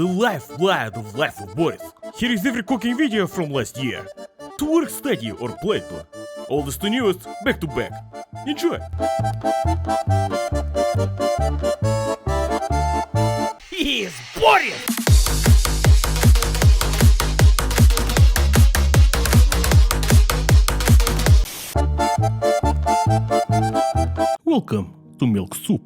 the lifeblood of life of Boris. Here is every cooking video from last year. To work, study or play to. All the newest back to back. Enjoy! He's Boris! Welcome to Milk Soup.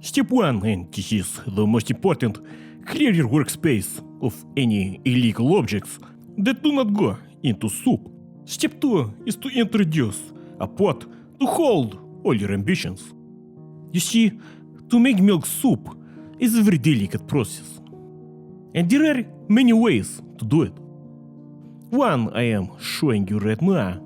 Step 1, and this is the most important, clear your workspace of any illegal objects that do not go into soup. Step 2 is to introduce a pot to hold all your ambitions. You see, to make milk soup is a very delicate process, and there are many ways to do it. One I am showing you right now,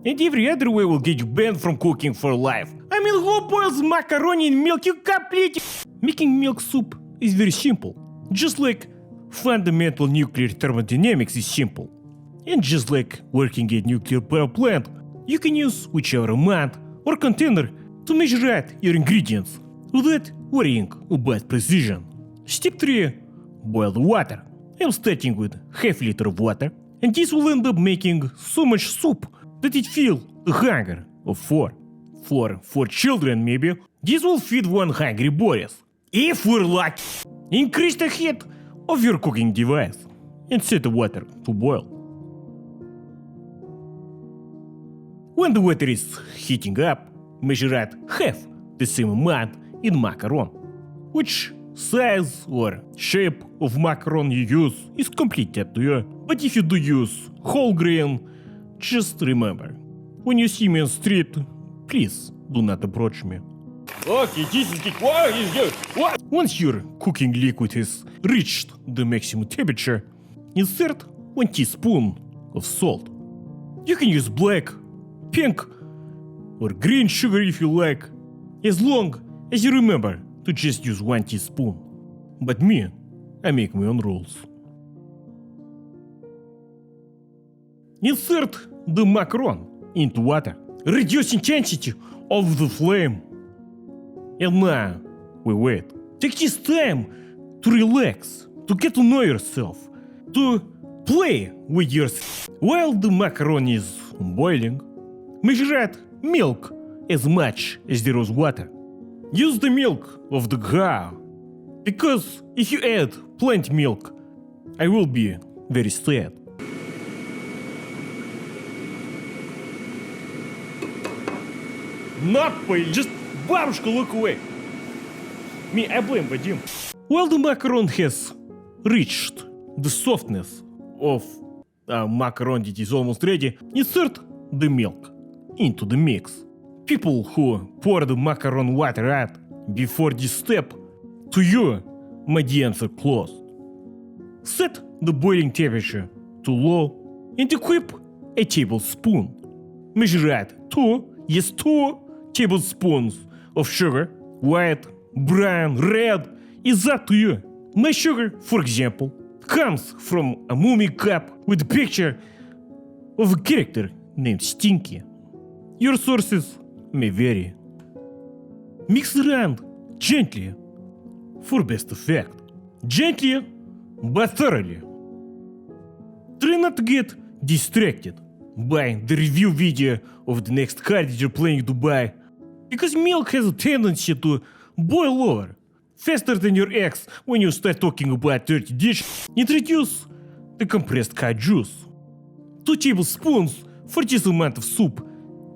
and every other way will get you banned from cooking for life. I mean, who boils macaroni in milk, you complete? Making milk soup is very simple. Just like fundamental nuclear thermodynamics is simple. And just like working at nuclear power plant, you can use whichever amount or container to measure out your ingredients without worrying about precision. Step 3. Boil the water. I'm starting with half liter of water, and this will end up making so much soup that it fills the hunger of 4. For 4 children maybe, this will feed one hungry Boris. If we're lucky, increase the heat of your cooking device and set the water to boil. When the water is heating up, measure out half the same amount in macaron. Which size or shape of macaron you use is completely up to you, but if you do use whole grain, just remember, when you see me on street, please do not approach me. Okay, this is what? Once your cooking liquid has reached the maximum temperature, insert 1 teaspoon of salt. You can use black, pink, or green sugar if you like, as long as you remember to just use 1 teaspoon. But me, I make my own rules. Insert the macaron into water. Reduce intensity of the flame. And now we wait. Take this time to relax, to get to know yourself, to play with yourself. While the macaroni is boiling, measure out milk as much as there is water. Use the milk of the cow, because if you add plant milk, I will be very sad. Not pay, just бабушка, look away. Me, I blame Vadim. While the macaron has reached the softness of macaron that is almost ready, insert the milk into the mix. People who pour the macaron water out before this step, to you, my DMs are closed. Set the boiling temperature to low and equip a tablespoon. Measure out 2 tablespoons of sugar, white, brown, red, is up to you. My sugar, for example, comes from a mummy cup with a picture of a character named Stinky. Your sources may vary. Mix around gently for best effect. Gently but thoroughly. Try not to get distracted by the review video of the next car that you're planning to buy, because milk has a tendency to boil over faster than your eggs when you start talking about dirty dishes. Introduce the compressed cat juice. 2 tablespoons for this amount of soup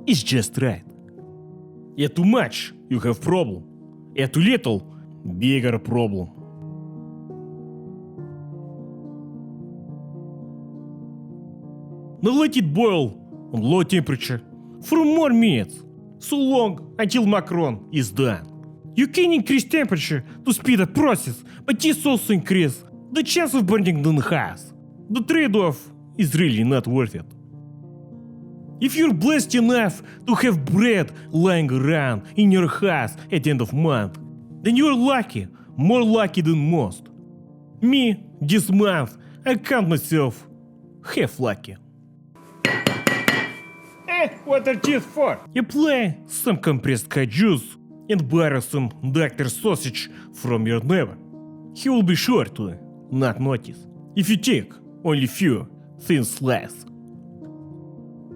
is just right. Add too much, you have problem. Add too little, bigger problem. Now let it boil on low temperature for more minutes, so long until macaron is done. You can increase temperature to speed up process, but this also increases the chance of burning the house. The trade-off is really not worth it. If you're blessed enough to have bread lying around in your house at the end of month, then you're lucky, more lucky than most. Me, this month, I count myself half lucky. What are these for? Apply some compressed cat juice and borrow some doctor sausage from your neighbor. He will be sure to not notice. If you take only few thin slices.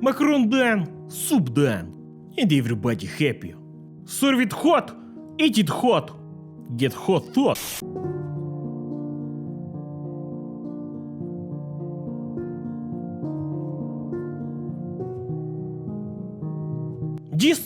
Macaron done, soup done, and everybody happy. Serve it hot, eat it hot, get hot thoughts. This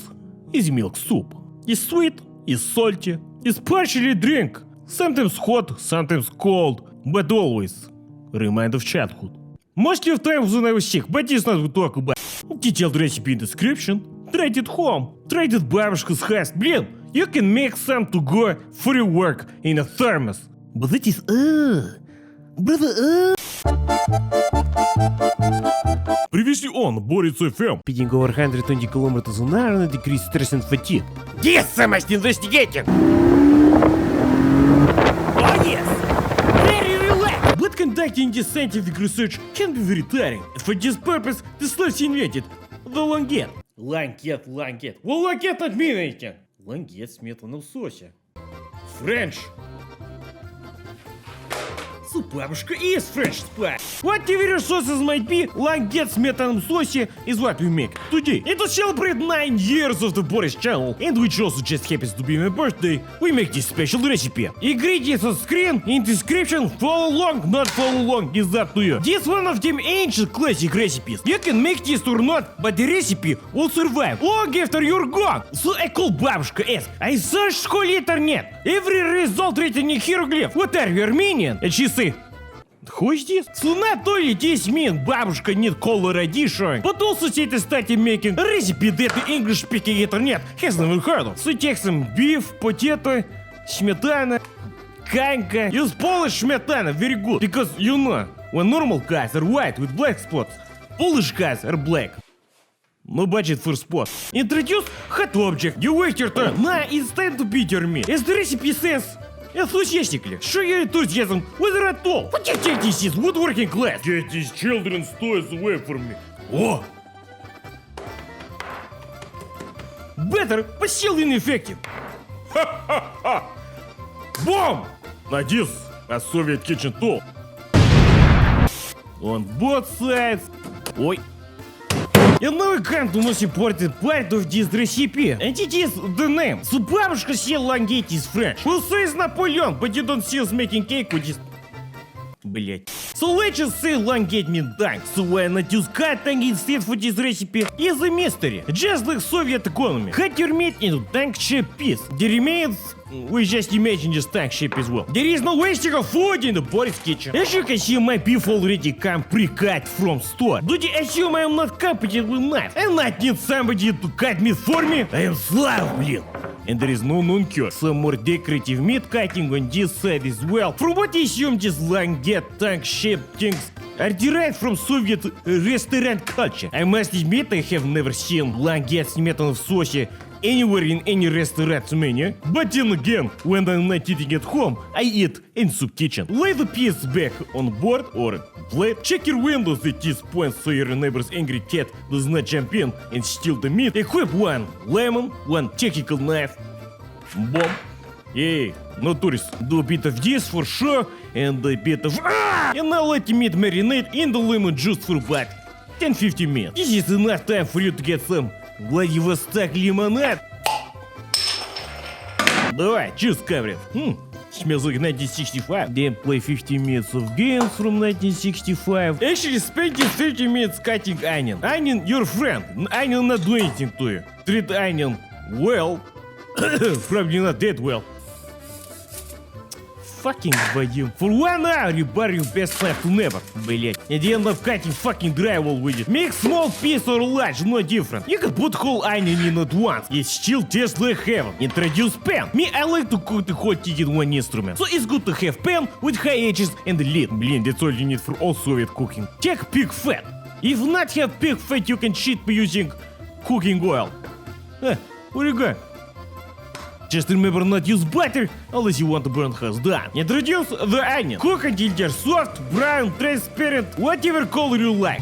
is milk soup. It's sweet, it's salty, it's partially drink. Sometimes hot, sometimes cold, but always remind of childhood. Most of the time when I was sick, but it's not what we talk about. Detailed recipe in description. Try it at home. Try it at бабушка's house. Блин, you can make some to go for your work in a thermos. But that is brother. Previously on Борец FM. Speeding over 120 kilometers an hour and decrease stress and fatigue. Yes, so much investigating. Oh yes, very relaxed. But conducting this scientific research can be very tiring. For this purpose, the Slavs invented the langet. Langet. Well, langet not mean anything. Langet с метаном соусе. French. So бабушка is French spice. Whatever your sauces might be, langet с метаном соусе is what we make today. And to celebrate 9 years of the Boris channel, and which also just happens to be my birthday, we make this special recipe. Ingredients on screen, in description, follow along, not follow along, is up to you. This one of them ancient classic recipes. You can make this or not, but the recipe will survive long after you're gone. So I call бабушка ask, I searched в школе интернет. Every result written in hieroglyph. What are you, Armenian? And she say, who is this? So not only this means бабушка need color addition, but also it is starting making a recipe that the English speaking internet has never heard of. So take some beef, potato, сметана, kanka. Use Polish smetana, very good. Because you know, when normal guys are white with black spots, Polish guys are black. No budget for spots. Introduce hot object. You wait your turn. Now it's time to beat your meat. As the recipe says, enthusiastically, show your enthusiasm whether at all. What you think this is woodworking class? Get these children's toys away from me. Oh! Better, but still ineffective. Ha ha ha! Bomb! Now this, a Soviet kitchen tool. On both sides. Oi. And now we come to most important part of this recipe, and it is the name. So бабушка said langet is French. Who says Napoleon, but you don't see us making cake with this. Блять. So let's just say langet means tank. So why not use cut tank instead for this recipe is a mystery. Just like Soviet economy. Cut your meat into tank-shaped piece. The remains, we just imagine this tank shape as well. There is no wasting of food in the Boris kitchen. As you can see, my beef already come pre-cut from store. Do you assume I am not competent with knife? I not need somebody to cut meat for me? I am slav, блин. And there is no non-cure. Some more decorative meat cutting on this side as well. From what I assume this langet tank-shaped things are derived from Soviet restaurant culture. I must admit I have never seen langet сметана в соусе anywhere in any restaurant's menu. But then again, when I'm not eating at home, I eat in soup kitchen. Lay the piece back on board or plate. Check your windows at this point so your neighbor's angry cat does not jump in and steal the meat. Equip one lemon, one technical knife. Bomb. Hey, no tourists. Do a bit of this for sure and a bit of and now let the meat marinate in the lemon juice for about 10-15 minutes. This is enough time for you to get some Vladivostok lemonade. Давай, choose cover it. Smells like 1965. Then play 15 minutes of games from 1965. Actually spend these 30 minutes cutting onion. Onion, your friend. Onion not do anything to you. Treat onion well. Probably not that well. Fucking Vadim. For 1 hour you bury your best knife to never. Блять. And you end up cutting fucking drywall with it. Make small piece or large, no different. You can put whole onion in at once. It still tastes like heaven. Introduce pan. Me, I like to cook the whole thing in one instrument. So it's good to have pan with high edges and a lid. Блин, that's all you need for all Soviet cooking. Check Pigfat. If not have Pigfat, you can cheat by using cooking oil. Where you go? Just remember not use butter unless you want to burn house down. Introduce the onion. Cook until they're soft, brown, transparent, whatever color you like.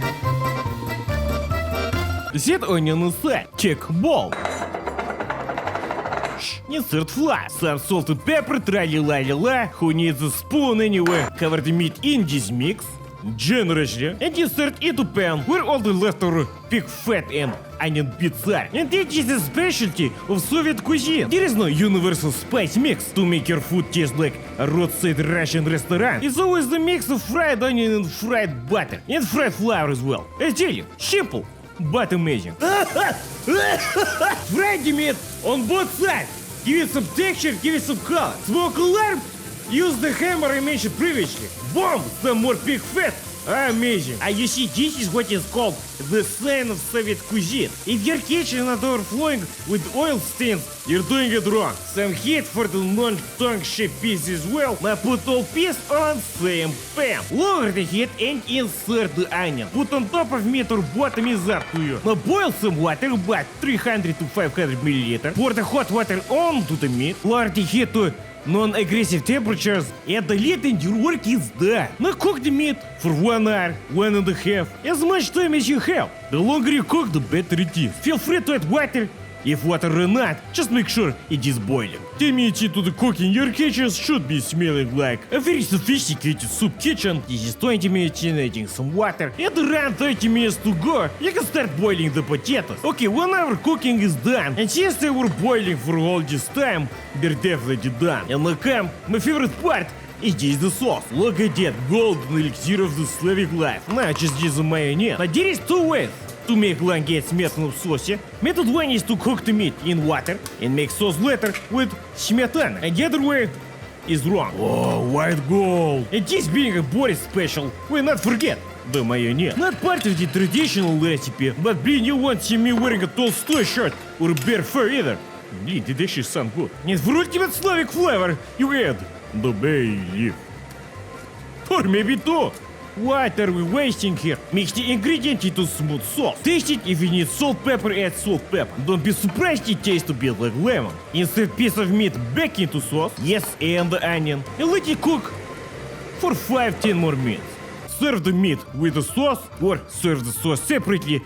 Set onion aside. Check bowl. wash. Insert flour. Some salt and pepper, tra-la-la-la-la. Who needs a spoon anyway? Cover the meat in this mix generously and insert into pan where all the leftover pig fat and onion bits are. And it is a specialty of Soviet cuisine. There is no universal spice mix to make your food taste like a roadside Russian restaurant. It's always the mix of fried onion and fried butter and fried flour as well. I tell you, simple but amazing. Fry the meat on both sides. Give it some texture, give it some color. Smoke alarm. Use the hammer I mentioned previously. Boom! Some more pig fat. Amazing. And you see, this is what is called the sign of Soviet cuisine. If your kitchen is not overflowing with oil stains, you're doing it wrong. Some heat for the long tongue shaped piece as well. Now put all piece on same pan. Lower the heat and insert the onion. Put on top of meat or bottom is up to you. Now boil some water, about 300 to 500 milliliter. Pour the hot water onto the meat. Lower the heat to non-aggressive temperatures, and the lid and your work is done. Now cook the meat for 1 hour, 1.5, as much time as you have. The longer you cook, the better it is. Feel free to add water. If water run out, just make sure it is boiling. 10 minutes into the cooking, your kitchen should be smelling like a very sophisticated soup kitchen. This is 20 minutes in adding some water, and around 30 minutes to go, you can start boiling the potatoes. Okay, 1 hour cooking is done, and since they were boiling for all this time, they're definitely done. And now come my favorite part. It is the sauce. Look at that golden elixir of the Slavic life. Now just use the mayonnaise. Now there is 2 ways to make langet smetana в соусе. Method 1 is to cook the meat in water and make sauce later with smetana. And the other way is wrong. Oh, white gold. And this being a Boris special, we not forget the mayonnaise. Not part of the traditional recipe, but blin, you won't see me wearing a Tolstoy shirt or bear fur either. Blin, it actually sounds good. And for ultimate Slavic flavor, you add the bay leaf. Or maybe 2. What are we wasting here? Mix the ingredient into smooth sauce. Taste it. If you need salt, pepper, add salt, pepper. Don't be surprised it tastes a bit like lemon. Insert piece of meat back into sauce. Yes, and the onion. And let it cook for 5-10 more minutes. Serve the meat with the sauce or serve the sauce separately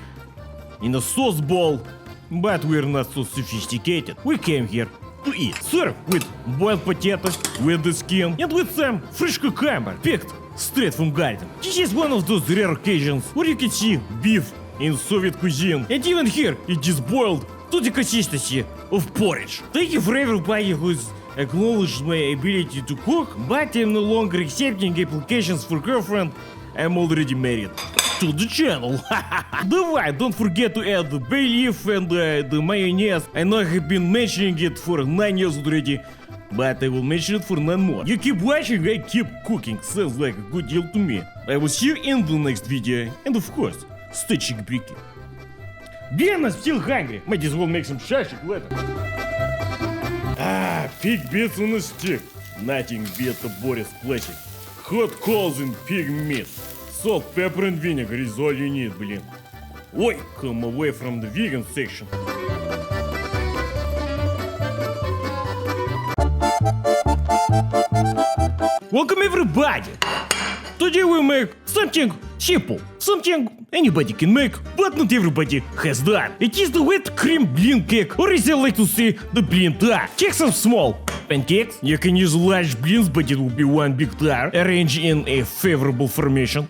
in a sauce bowl. But we're not so sophisticated. We came here to eat. Serve with boiled potatoes, with the skin, and with some fresh cucumber picked straight from garden. This is one of those rare occasions where you can see beef in Soviet cuisine, and even here it is boiled to the consistency of porridge. Thank you for everybody who's acknowledged my ability to cook, but I'm no longer accepting applications for girlfriend. I'm already married to the channel. Давай, don't forget to add the bay leaf and the mayonnaise. I know I have been mentioning it for 9 years already, but I will mention it for 9 more. You keep watching, I keep cooking. Sounds like a good deal to me. I will see you in the next video. And of course, stay chick-bricky. Ben, I'm still hungry. Might as well make some shashik later. Ah, pig bits on a stick. Nothing beat the Boris classic. Hot coals and pig meat. Salt, pepper and vinegar is all you need, блин. Oi, come away from the vegan section. Welcome everybody! Today we make something simple, something anybody can make, but not everybody has done. It is the wet cream blin cake, or as I like to say, the blin tart. Take some small pancakes. You can use large blins, but it will be one big tart, arranged in a favorable formation.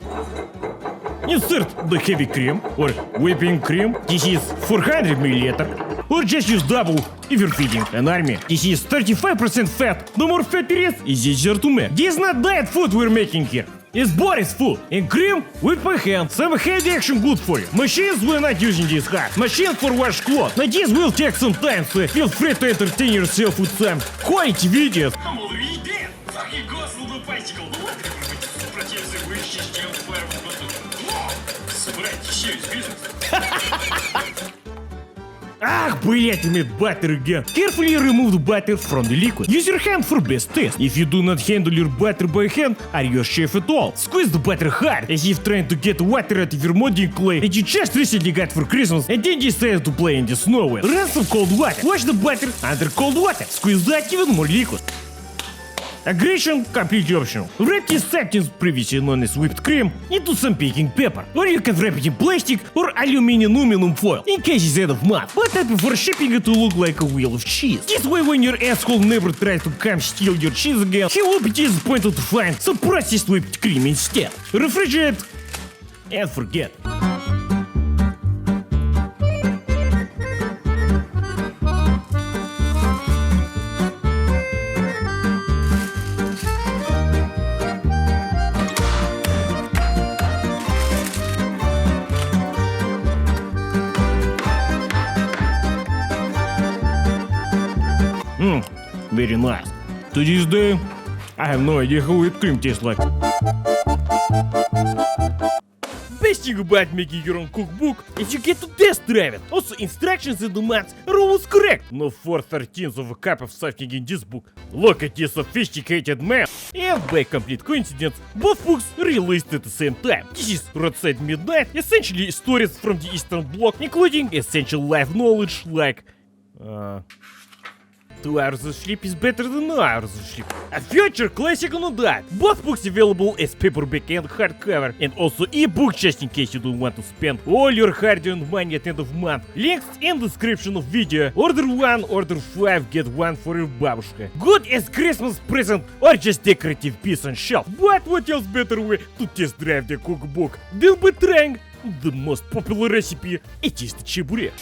Insert the heavy cream, or whipping cream. This is 400 ml. Or just use double if you're feeding an army. This is 35% fat. The more fat it is easier to make. This is not diet food we're making here. It's Boris food. And cream with my hand. Some heavy action good for you. Machines we're not using this hard. Machine for wash clothes. Now this will take some time, so feel free to entertain yourself with some quality videos. I'm already dead. Fucking ghost little bicycle. Ah, блять, I made butter again. Carefully remove the butter from the liquid. Use your hand for best taste. If you do not handle your butter by hand, are you a chef at all? Squeeze the butter hard, as if trying to get water out of your molding clay that you just recently got for Christmas and then decided to play in the snow with. Run some cold water. Wash the butter under cold water. Squeeze that even more liquid. Aggression completely optional. Wrap these settings, previously known as whipped cream, into some baking paper. Or you can wrap it in plastic or aluminum foil in case it's out of mud. But I prefer shipping it to look like a wheel of cheese. This way when your asshole never tries to come steal your cheese again, he will be disappointed to find some processed whipped cream instead. Refrigerate and forget. Very nice. To this day, I have no idea how whipped cream tastes like. Best thing about making your own cookbook is you get to test drive it. Also, instructions and demands are always correct. No 4/13 of a cup of something in this book. Look at this sophisticated man. And by complete coincidence, both books released at the same time. This is Roadside Midnight, essentially stories from the Eastern Bloc, including essential life knowledge like 2 hours of sleep is better than no hours of sleep. A future classic on that. Both books available as paperback and hardcover, and also ebook just in case you don't want to spend all your hard-earned money at end of month. Links in description of video. Order 1, order 5, get 1 for your babushka. Good as Christmas present or just decorative piece on shelf. But what else better way to test drive the cookbook than by trying the most popular recipe, it is the чебурек.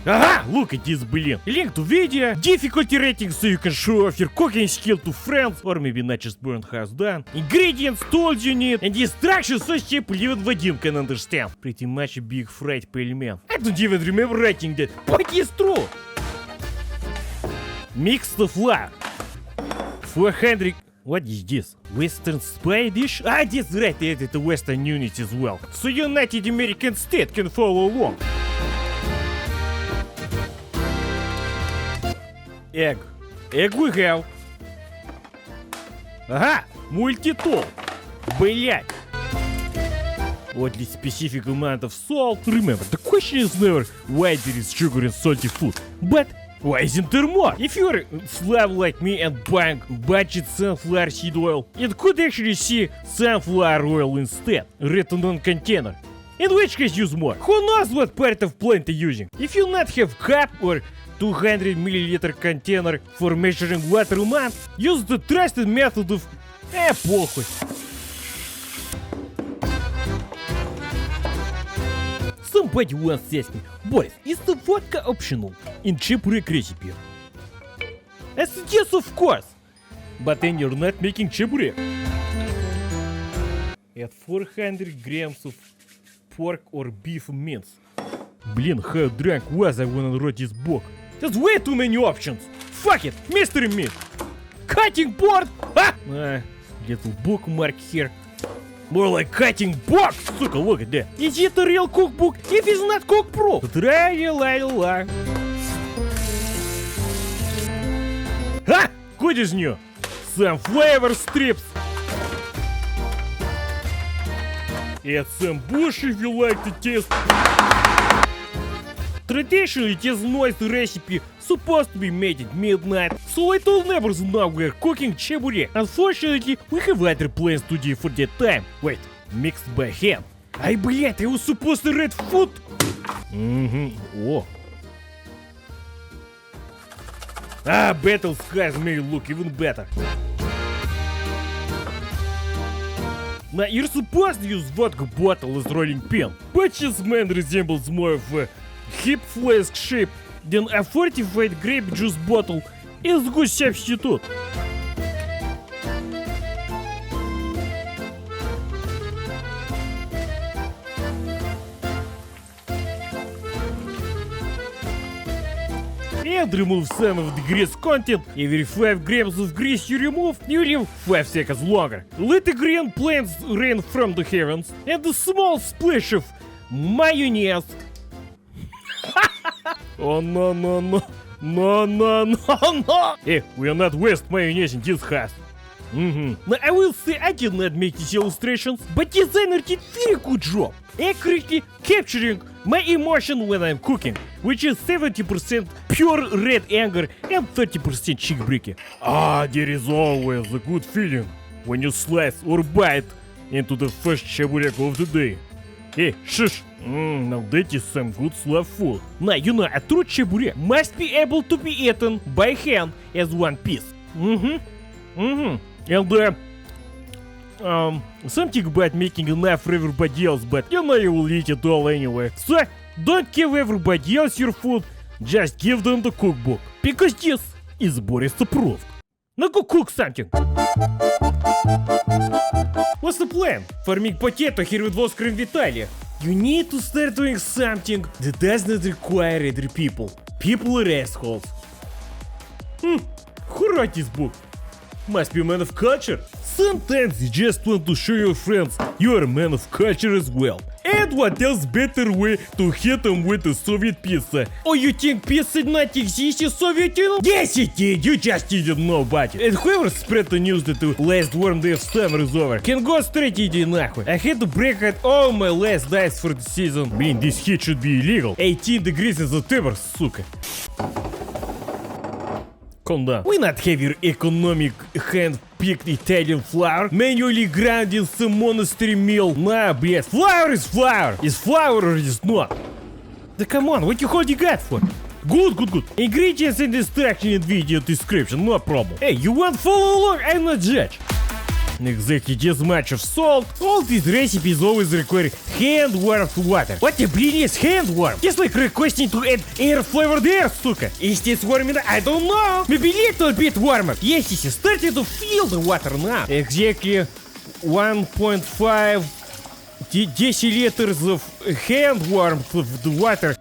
Aha! Look at this, блин. Link to video, difficulty rating so you can show off your cooking skill to friends, or maybe not just burn house down. Ingredients, tools you need, and the instructions so simple even Vadim can understand. Pretty much a big fried pale-man. I don't even remember writing that, but it's true. Mix the flour. 400... What is this? Western spy dish? Ah, that's right, I added a Western unit as well. So United American State can follow along. Egg. Egg we have. Ага, multi-tool. Блять. Oddly specific amount of salt. Remember, the question is never why there is sugar in salty food, but why isn't there more? If you're a slav like me and buying budget sunflower seed oil, it could actually see sunflower oil instead, written on container. In which case use more. Who knows what part of plant you're using? If you not have cup or 200 milliliter container for measuring water amount, use the trusted method of... похуй. Somebody once asked me, Boris, is the vodka optional in чебурек recipe? I said yes, of course. But then you're not making чебурек. Add 400 grams of pork or beef mince. Блин, how drunk was I when I wrote this book? There's way too many options. Fuck it, mystery meat. Cutting board. Little bookmark here. More like cutting box. Сука, look at that. Is it a real cookbook if it's not cookproof? Тра-ля-ля-ля. Ha! What is new? Some flavor strips. Add some bush if you like the taste. Traditionally, this noise recipe supposed to be made at midnight, so I told neighbors now we're cooking чебурек. Unfortunately, we have other plans to do for that time. Wait, mixed by hand. Ай, блять, I was supposed to read food. Oh. Battle skies made it look even better. Now, you're supposed to use vodka bottle as rolling pin, but this man resembles more of a hip flask shape than a fortified grape juice bottle is good substitute. And remove some of the grease content. Every 5 grams of grease you remove, you live 5 seconds longer. Let the green plants rain from the heavens, and a small splash of mayonnaise. Oh no no no. No no no no. Hey, we are not waste mayonnaise in this house. Now I will say I did not make these illustrations, but designer did very good job accurately capturing my emotion when I'm cooking, which is 70% pure red anger and 30% chick-bricky. There is always a good feeling when you slice or bite into the first cheburek of the day. Hey, shush! Now that is some good Slav food. Now, you know, a true cheburek must be able to be eaten by hand as one piece. And something about making enough for everybody else, but you know you will eat it all anyway. So, don't give everybody else your food, just give them the cookbook. Because this is Boris approved. Now go cook something. What's the plan? Farming potato here with Oscar and Vitaly. You need to start doing something that does not require other people. People are assholes. Who wrote this book? Must be a man of culture. Sometimes you just want to show your friends you're a man of culture as well. And what else better way to hit them with a Soviet pizza? Oh, you think pizza not exist in Soviet Union? Yes it did, you just didn't know about it. And whoever spread the news that the last warm day of summer is over can go straight иди нахуй. I had to break out all my last dice for the season. This heat should be illegal. 18 degrees in September, сука. Calm down. We not have your economic hand-picked Italian flour manually ground in some monastery mill. Nah, блядь, flour is flour. Is flour or is not? Come on, what you holding out for? Good. Ingredients and instruction in video description, no problem. Hey, you want follow along? I'm not judge. Exactly this much of salt. All these recipes always require hand-warmed water. What the bleed is hand-warmed? Just like requesting to add air-flavored air, сука. Is this warm enough? I don't know. Maybe a little bit warmer. Yes, it's starting to feel the water now. Exactly 1.5 deciliters of hand-warmed of the water.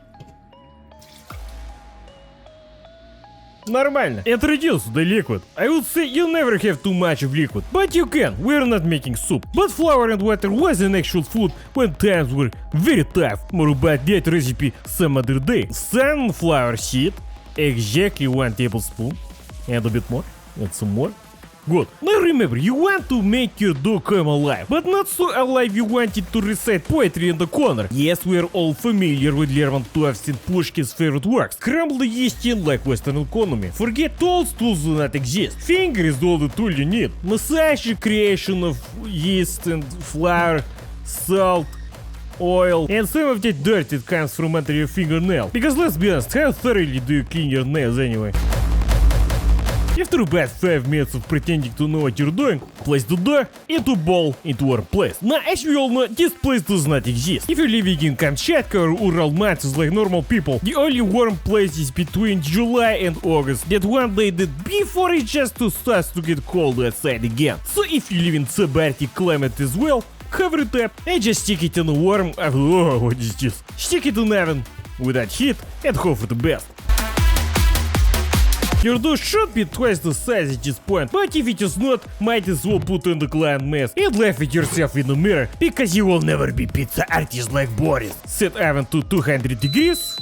Нормально. Introduce the liquid. I would say you never have too much of liquid, but you can. We're not making soup. But flour and water was an actual food when times were very tough. More about that recipe some other day. Sunflower seed, exactly 1 tablespoon, and a bit more, and some more. Good. Now remember, you want to make your dough come alive, but not so alive you want it to recite poetry in the corner. Yes, we are all familiar with Lermontov's and Pushkin's favorite works. Crumble the yeast in like Western economy. Forget tools do not exist. Finger is all the tool you need. Massage the creation of yeast and flour, salt, oil, and some of that dirt that comes from under your fingernail. Because let's be honest, how thoroughly do you clean your nails anyway? After about 5 minutes of pretending to know what you're doing, place the dough into a bowl into warm place. Now, as we all know, this place does not exist. If you're living in Kamchatka or Ural mountains like normal people, the only warm place is between July and August. That one day that before it just starts to get cold outside again. So if you live in subarctic climate as well, cover it up and just stick it in a warm... Oh, what is this? Stick it in the oven without heat and hope for the best. Your dough should be twice the size at this point, but if it is not, might as well put on the clown mask and laugh at yourself in the mirror, because you will never be pizza artist like Boris. Set oven to 200 degrees,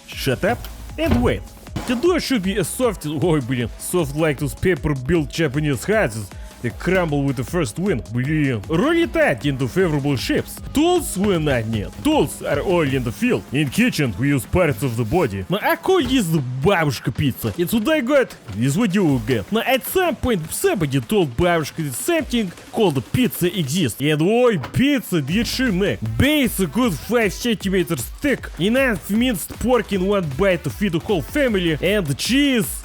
shut up, and wait. The dough should be as soft as, soft like those paper-built Japanese houses. They crumble with the first wind. Roll it out into favorable shapes. Tools we not need. Tools are all in the field. In kitchen we use parts of the body. Now I call this the бабушка pizza. It's what I got. This is what you will get. Now at some point somebody told бабушка that something called pizza exists. And oi, pizza did she make? Base a good 5 centimeters thick. Enough minced pork in one bite to feed the whole family. And the cheese.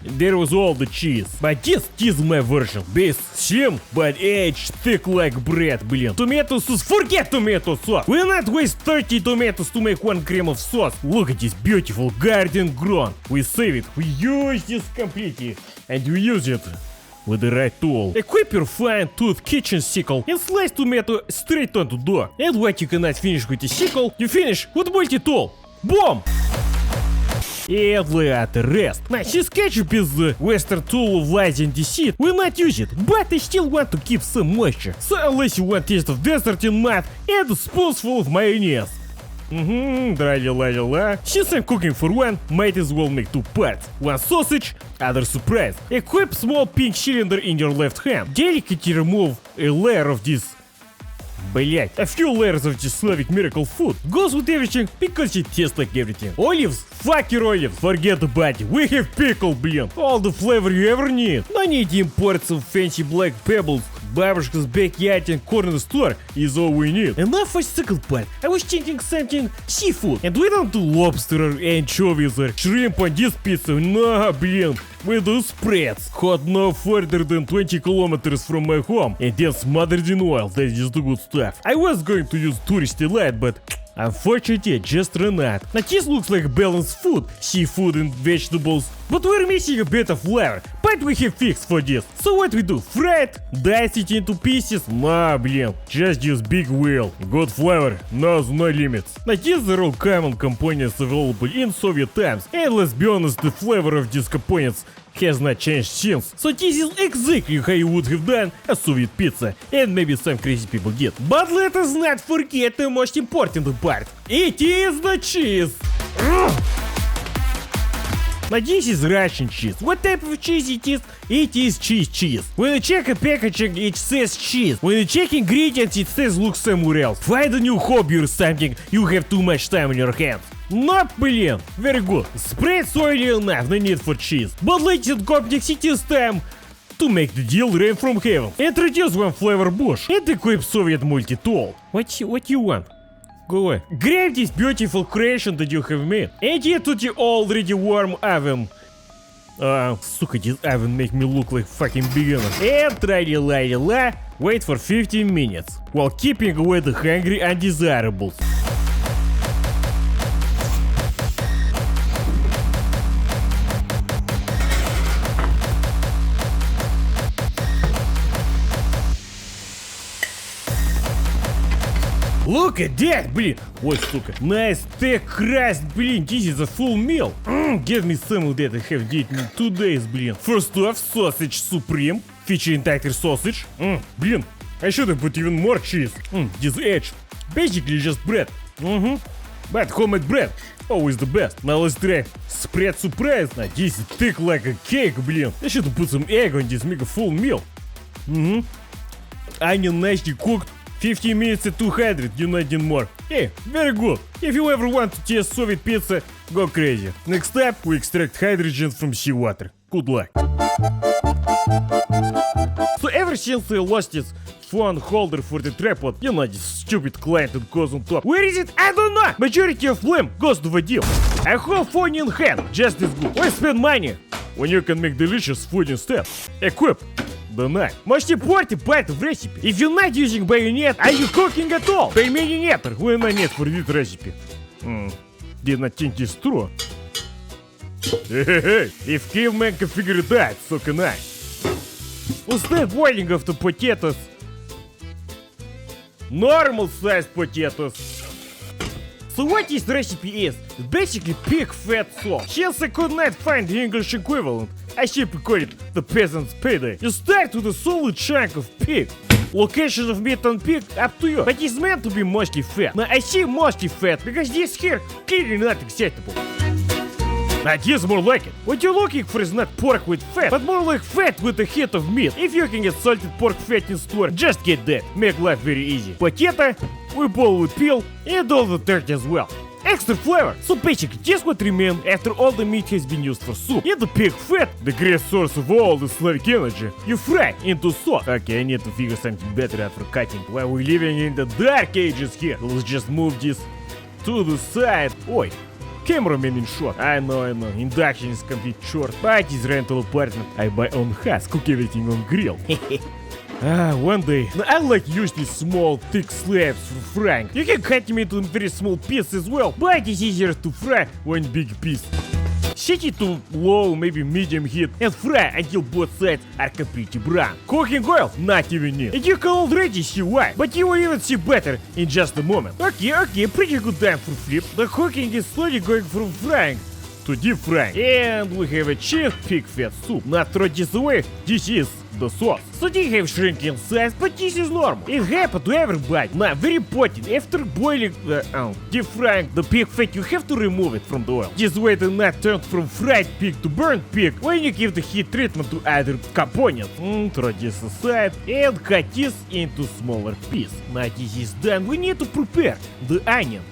There was all the cheese. But this is my version. Base slim, but edge thick like bread, Tomato sauce, forget tomato sauce. We'll not waste 30 tomatoes to make 1 gram of sauce. Look at this beautiful garden grown. We save it, we use this completely. And we use it with the right tool. Equip your fine-tooth kitchen sickle and slice tomato straight onto dough. And what you cannot finish with a sickle, you finish with multi-tool. Boom! And let the rest. Now, since ketchup is the western tool of lies and deceit, we'll not use it, but I still want to keep some moisture. So unless you want taste of dessert in math, add a spoonful of mayonnaise. Dra-la-la-la-la. Since I'm cooking for one, might as well make 2 parts. One sausage, other surprise. Equip small pink cylinder in your left hand. Delicately remove a layer of this Блять, a few layers of this Slavic miracle food goes with everything because it tastes like everything. Olives? Fuck your olives. Forget about it. We have pickle, блин. All the flavor you ever need. No need import some fancy black pebbles. Бабушка's backyard and corner store is all we need. Enough for second part. I was thinking something seafood. And we don't do lobster or anchovies or shrimp on this pizza. No, блин. We do spreads. Hot no further than 20 kilometers from my home. And then smothered in oil. That is the good stuff. I was going to use touristy light, but unfortunately, I just ran out. Now this looks like balanced food, seafood and vegetables, but we're missing a bit of flavor. But we have fixed for this. So what we do? Fry it? Dice it into pieces? Nah, блин, just use big wheel. Good flavor, no limits. Now these are all common components available in Soviet times, and let's be honest, the flavor of these components has not changed since. So this is exactly how you would have done a Soviet pizza, and maybe some crazy people did. But let us not forget the most important part. It is the cheese. Now this is Russian cheese. What type of cheese it is? It is cheese. When you check a packaging, it says cheese. When you check ingredients, it says look somewhere else. Find a new hobby or something, you have too much time on your hands. No, блин, very good. Spread's oily enough, no need for cheese. But let's complexity is time to make the deal rain from heaven. Introduce one flavor bush and equip Soviet multi-tool. What you want? Go away. Grab this beautiful creation that you have made and get to the already warm oven. Сука, this oven make me look like fucking beginner. And try wait for 15 minutes while keeping away the hungry undesirables. Look at that, блин. Ой, сука. Nice thick crust, блин. This is a full meal. Give me some of that. I have eaten in 2 days, блин. First off, sausage supreme, featuring tighter sausage. Блин, I should have put even more cheese. This edge. Basically just bread. But homemade bread. Always the best. Now let's try spread surprise. Now this is thick like a cake, блин. I should have put some egg on this, make a full meal. Onion nicely cooked. 15 minutes at 200, you need more. Hey, very good. If you ever want to taste Soviet pizza, go crazy. Next up, we extract hydrogen from seawater. Good luck. So ever since I lost this phone holder for the tripod, you know this stupid client that goes on top. Where is it? I don't know. Majority of blame goes to Vadim. A whole phone in hand, just as good. Why spend money when you can make delicious food instead? Equip. Донать. Можете портить part of recipe. If you're not using bayonet, are you cooking at all? Пельмени нет, when I need for this recipe. Did not think this through. Hey, if caveman can figure it out, so can I. We'll start boiling of the potatoes. Normal sized potatoes. So what this recipe is? It's basically pig-fat sauce. Hence I could not find the English equivalent. I simply call it the peasant's payday. You start with a solid chunk of pig. Location of meat on pig up to you, but it's meant to be mostly fat. Now I say mostly fat because this here clearly not acceptable. Now this more like it. What you're looking for is not pork with fat, but more like fat with a hint of meat. If you can get salted pork fat in store, just get that. Make life very easy. Potato, we boil with peel, and all the turkey as well. Extra flavor. So basically, just what remains after all the meat has been used for soup. And the pig fat, the great source of all the Slavic energy, you fry into sauce. Okay, I need to figure something better out for cutting. While we're living in the dark ages here, let's just move this to the side. Oi, cameraman in shot. I know. Induction is complete short. But his rental apartment, I buy on house, cook everything on grill. One day, I like use these small, thick slabs for frying. You can cut them into very small pieces as well, but it's easier to fry one big piece. Set it to low, maybe medium heat, and fry until both sides are completely brown. Cooking oil? Not even need. And you can already see why, but you will even see better in just a moment. Okay, pretty good time for flip. The cooking is slowly going from frying to deep frying. And we have a cheap pig fat soup. Not throw this away, this is the sauce. So they have shrink in size, but this is normal. It happens to everybody. Now, very important, after boiling deep frying the pig fat, you have to remove it from the oil. This way it not turn from fried pig to burnt pig when you give the heat treatment to other components. Throw this aside and cut this into smaller pieces. Now this is done, we need to prepare the onion.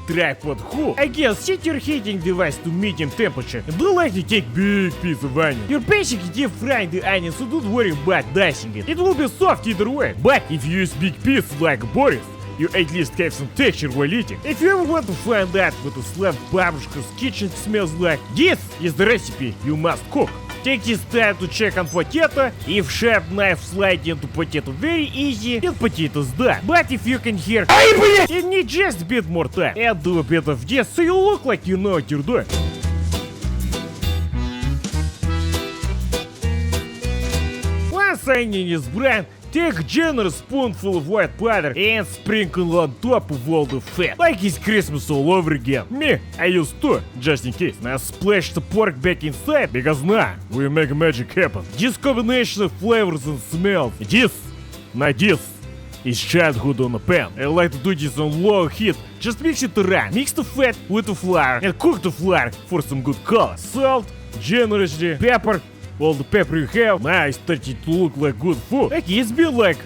Tripod hook. Again, set your heating device to medium temperature and don't like to take big piece of onion. You're basically deep frying the onion, so don't worry about dicing it. It will be soft either way. But if you use big pieces like Boris, you at least have some texture while eating. If you ever want to find out what a Slav babushka's kitchen smells like, this is the recipe you must cook. Take this time to check on potato. If sharp knife slide into potato very easy, then potatoes done. But if you can hear you need just a bit more time. And do a bit of this so you look like you know what you're doing. Once onion is brown, take a generous spoonful of white powder and sprinkle on top of all the fat. Like it's Christmas all over again. Me, I use 2, just in case. Now splash the pork back inside, because now we make magic happen. This combination of flavors and smells, this is childhood on a pan. I like to do this on low heat. Just mix it around. Mix the fat with the flour and cook the flour for some good color. Salt, generously, pepper, all the pepper you have. Now it's starting to look like good food. Okay, it's been like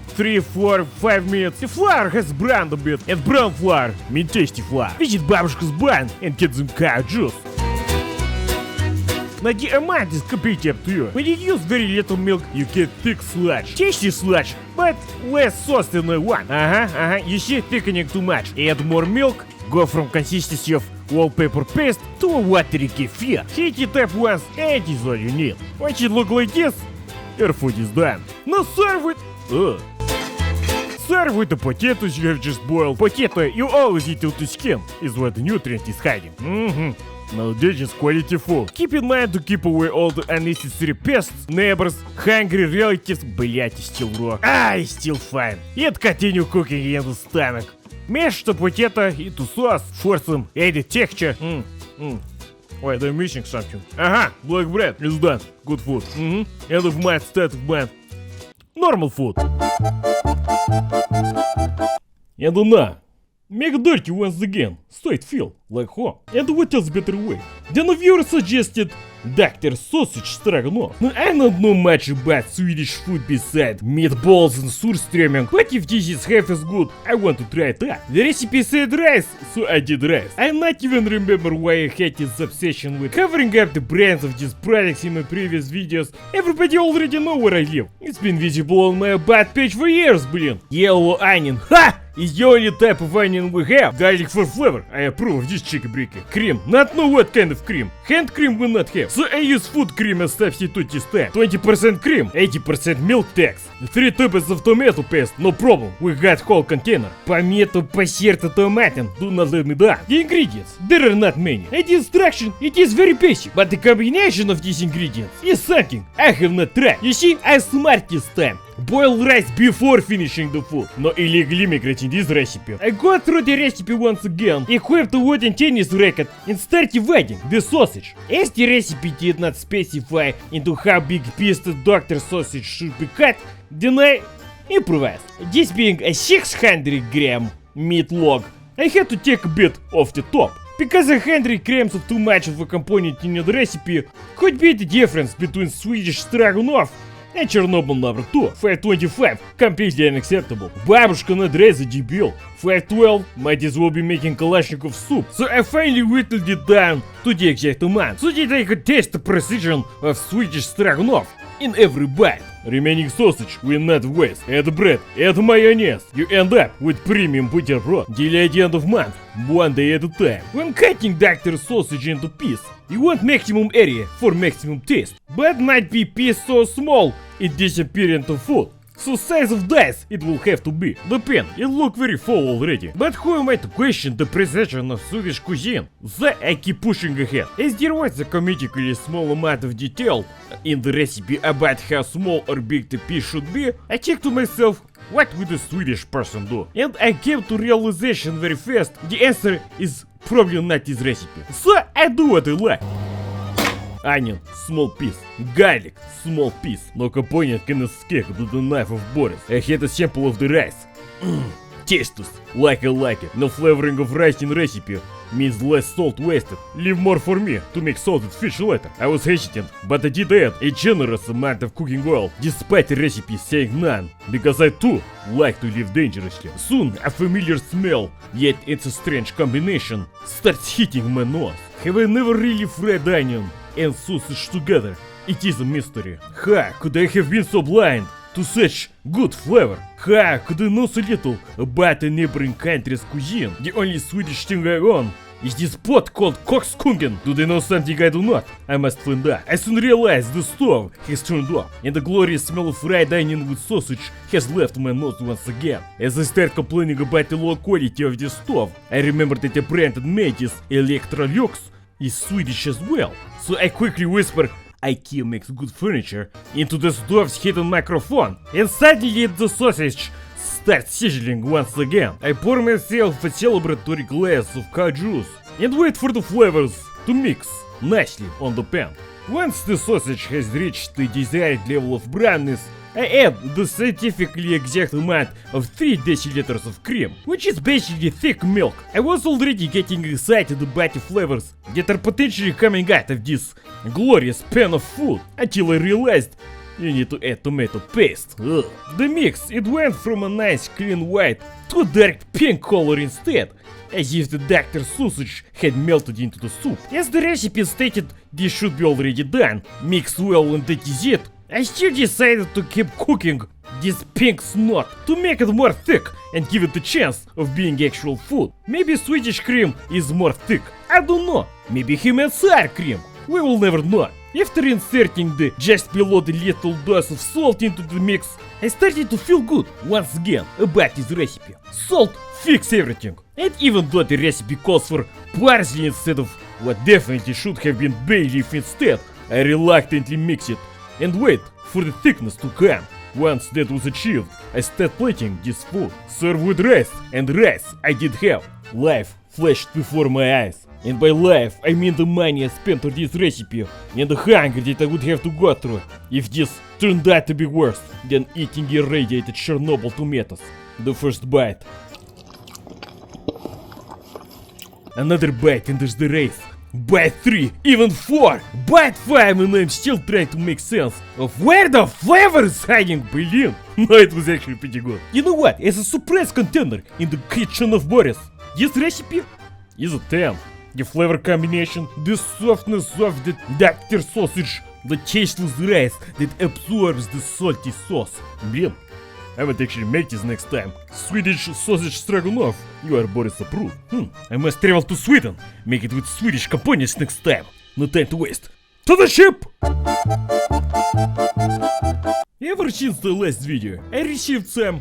3, 4, 5 minutes. The flour has browned a bit. And brown flour means tasty flour. Visit babushka's barn and get some cow juice. Now the amount is completely up to you. When you use very little milk, you get thick sludge. Tasty sludge, but less sauce than I want. You see, thickening too much. Add more milk, go from consistency of wallpaper paste to a watery kefir. Heat it up once and it is all you need. Watch it look like this, your food is done. Now serve it. Serve with the potatoes you have just boiled. Potato you always eat till to skin, is what the nutrient is hiding. Now this is quality food. Keep in mind to keep away all the unnecessary pests, neighbors, hungry relatives. Блять, it's still raw. It's still fine. And continue cooking in the stomach. Mash the potato into sauce for some added texture. Wait, I'm missing something. Black bread is done. Good food. End of mind, state of mind. Normal food. And now, make dirty once again, so it feel like home. And what else better way? Then a viewer suggested Dr. Sausage Stroganoff. Now, I don't know much about Swedish food beside meatballs and surströmming, but if this is half as good, I want to try it out. The recipe said rice, so I did rice. I not even remember why I had this obsession with covering up the brands of these products in my previous videos. Everybody already know where I live. It's been visible on my about page for years, блин. Yellow onion, is the only type of onion we have. Garlic for flavor, I approve of this chicky-bricky. Cream, not know what kind of cream. Hand cream we not have, so I use food cream as substitute this time. 20% cream, 80% milk tax. 3 tubes of tomato paste, no problem, we got whole container. Tomato, passerta, tomatin, do not let me down. The ingredients, there are not many. And the instruction, it is very basic, but the combination of these ingredients is something I have not tried. You see, I smart this time. Boil rice before finishing the food. No illegal immigrating this recipe. I go through the recipe once again, equip the wooden tennis racket and start dividing the sausage. As the recipe did not specify into how big piece the Dr. Sausage should be cut, then I improvised. This being a 600 gram meat log, I had to take a bit off the top. Because 100 grams of too much of a component in the recipe could be the difference between Swedish Stroganoff and Chernobyl number 2. 525, completely unacceptable. Бабушка надреза, дебил. 512, might as well be making Kalashnikov soup. So I finally whittled it down to the exact amount, so that I could taste the precision of Swedish Stroganoff in every bite. Remaining sausage will not waste. Add bread, add mayonnaise. You end up with premium buterbrot. Delay the end of month, one day at a time. When cutting Dr. Sausage into pieces, you want maximum area for maximum taste, but not be piece so small it disappear into food. So size of dice it will have to be. The pen, it look very full already. But who am I to question the precision of Swedish cuisine? So I keep pushing ahead. As there was a comedically small amount of detail in the recipe about how small or big the piece should be, I checked to myself, what would a Swedish person do? And I came to realization very fast, the answer is probably not this recipe. So I do what I like. Onion, small piece. Garlic, small piece. No component can escape to the knife of Boris. I had a sample of the rice. Tasteless, like I like it. No flavoring of rice in recipe means less salt wasted. Leave more for me to make salted fish later. I was hesitant, but I did add a generous amount of cooking oil, despite the recipe saying none, because I too like to live dangerously. Soon a familiar smell, yet it's a strange combination, starts hitting my nose. Have I never really fried onion and sausage together? It is a mystery. How could I have been so blind to such good flavor? How could I know so little about a neighboring country's cuisine? The only Swedish thing I own is this pot called Kokskungen. Do they know something I do not? I must find out. I soon realized the stove has turned off, and the glorious smell of fried onion with sausage has left my nose once again. As I start complaining about the low quality of this stove, I remember that a brand that made this, Electrolux, is Swedish as well. So I quickly whisper, IKEA makes good furniture, into the stove's hidden microphone, and suddenly the sausage starts sizzling once again. I pour myself a celebratory glass of cow juice and wait for the flavors to mix nicely on the pan. Once the sausage has reached the desired level of brownness, I add the scientifically exact amount of 3 deciliters of cream, which is basically thick milk. I was already getting excited about the flavors that are potentially coming out of this glorious pan of food, until I realized you need to add tomato paste. Ugh. The mix, it went from a nice clean white to a dark pink color instead, as if the doctor's sausage had melted into the soup. As the recipe stated, this should be already done. Mix well and that is it. I still decided to keep cooking this pink snot to make it more thick and give it a chance of being actual food. Maybe Swedish cream is more thick, I don't know. Maybe human sour cream, we will never know. After inserting the just below the little dose of salt into the mix, I started to feel good once again about this recipe. Salt fix everything. And even though the recipe calls for parsley instead of what definitely should have been bay leaf instead, I reluctantly mix it and wait for the thickness to come. Once that was achieved, I start plating this food. Serve with rice, and rice I did have. Life flashed before my eyes. And by life, I mean the money I spent on this recipe and the hunger that I would have to go through if this turned out to be worse than eating irradiated Chernobyl tomatoes. The first bite. Another bite and there's the race. Bite 3, even 4, bite 5, and I'm still trying to make sense of where the flavor is hiding, блин. No, it was actually pretty good. You know what, as a surprise contender in the kitchen of Boris, this recipe is a 10. The flavor combination, the softness of the doctor sausage, the tasteless rice that absorbs the salty sauce. Блин, I might actually make this next time. Swedish Sausage Stroganoff, you are Boris approved. I must travel to Sweden, make it with Swedish components next time. No time to waste. To the ship! Ever since the last video, I received some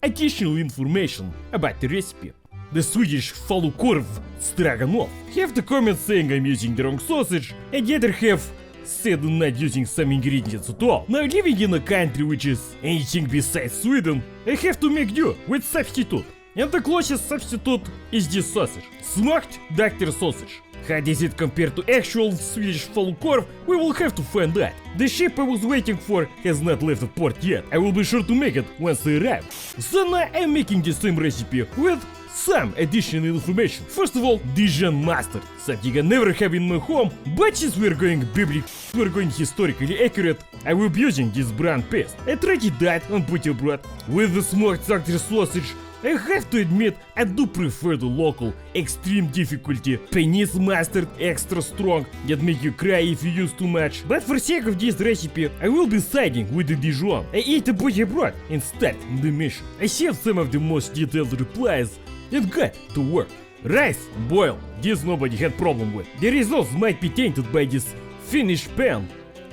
additional information about the recipe. The Swedish falukorv Stroganoff. Half the comments saying I'm using the wrong sausage, and the other half said I'm not using some ingredients at all. Now living in a country which is anything besides Sweden, I have to make do with substitute. And the closest substitute is this sausage. Smoked doctor sausage. How does it compare to actual Swedish falukorv? We will have to find out. The ship I was waiting for has not left the port yet. I will be sure to make it once they arrive. So now I'm making the same recipe with some additional information. First of all, Dijon mustard, something I never have in my home, but since we're going historically accurate, I will be using this brown paste. I tried it out on buterbrot with the smoked doctor sausage. I have to admit, I do prefer the local, extreme difficulty, Penny's mustard, extra strong, that make you cry if you use too much. But for sake of this recipe, I will be siding with the Dijon. I ate a buterbrot and start the mission. I saved some of the most detailed replies and got to work. Rice, boil, this nobody had problem with. The results might be tainted by this finished pan,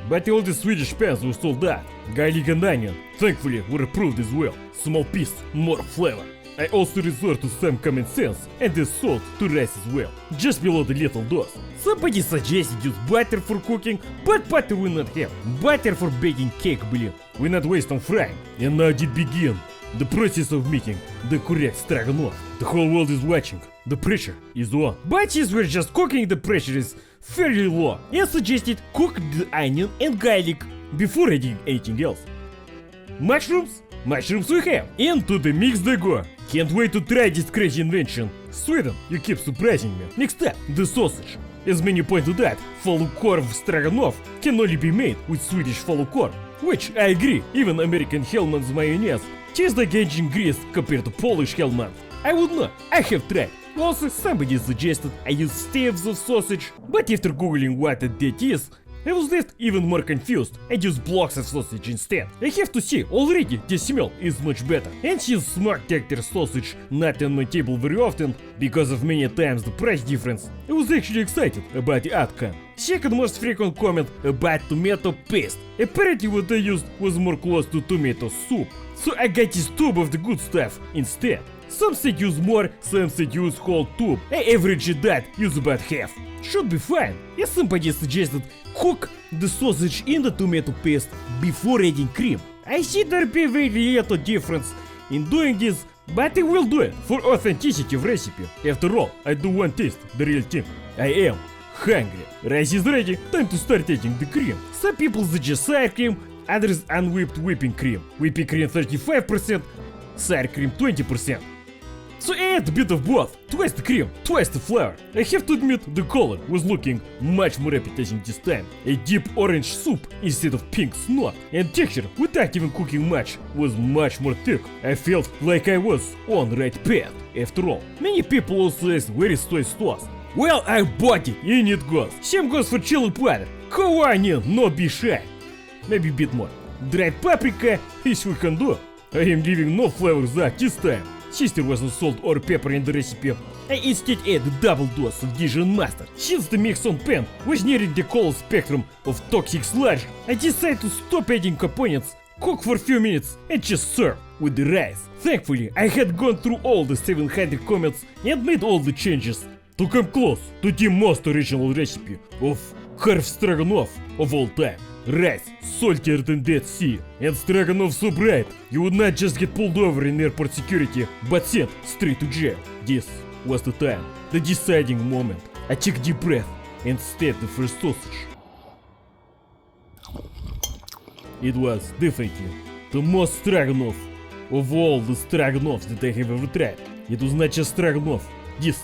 but all the Swedish pans were sold out. Garlic and onion, thankfully, were approved as well. Small piece, more flavor. I also resort to some common sense and the salt to rice as well, just below the lethal dose. Somebody suggested use butter for cooking, but butter we not have. Butter for baking cake, блин. We not waste on frying. And now it begin. The process of making the correct stroganoff. The whole world is watching. The pressure is on. But since we're just cooking, the pressure is fairly low. I suggested cook the onion and garlic before adding anything else. Mushrooms? Mushrooms we have. Into the mix they go. Can't wait to try this crazy invention. Sweden, you keep surprising me. Next up, the sausage. As many pointed out, falukorv stroganoff can only be made with Swedish falukorv, which I agree, even American Hellmann's mayonnaise tastes like ancient Greece compared to Polish Hellmann's. I would not, I have tried. Also, somebody suggested I use staves of sausage, but after googling what that is, I was left even more confused. I used blocks of sausage instead. I have to say, already the smell is much better. And since smart Tector sausage not on my table very often, because of many times the price difference, I was actually excited about the outcome. Second most frequent comment about tomato paste. Apparently what I used was more close to tomato soup. So I got this tube of the good stuff instead. Some said use more, some said use whole tube. I averaged that, use about half. Should be fine. As somebody suggested, cook the sausage in the tomato paste before adding cream. I see there be very little difference in doing this, but I will do it for authenticity of recipe. After all, I do want taste the real thing. I am hungry. Rice is ready, time to start adding the cream. Some people suggest sour cream, others unwhipped whipping cream. Whipping cream 35%, sour cream 20%. So add a bit of both, twice the cream, twice the flour. I have to admit the color was looking much more appetizing this time. A deep orange soup instead of pink snot. And texture, without even cooking much, was much more thick. I felt like I was on the right path. After all, many people also ask where is soy sauce. Well, I bought it, in it goes. Same goes for chili powder. How onion, not be shy. Maybe a bit more. Dried paprika, this we can do. I am leaving no flavors out this time. Sister wasn't salt or pepper in the recipe. I instead add a double dose of Dijon mustard. Since the mix on pan was nearing the whole spectrum of toxic sludge, I decided to stop adding components, cook for a few minutes and just serve with the rice. Thankfully, I had gone through all the 700 comments and made all the changes to come close to the most original recipe of half stroganoff of all time. Rice, saltier than Dead Sea, and stroganoff so bright you would not just get pulled over in airport security, but sent straight to jail. This was the time, the deciding moment. I took a deep breath and stabbed the first sausage. It was definitely the most stroganoff of all the stroganoffs that I have ever tried. It was not just stroganoff, this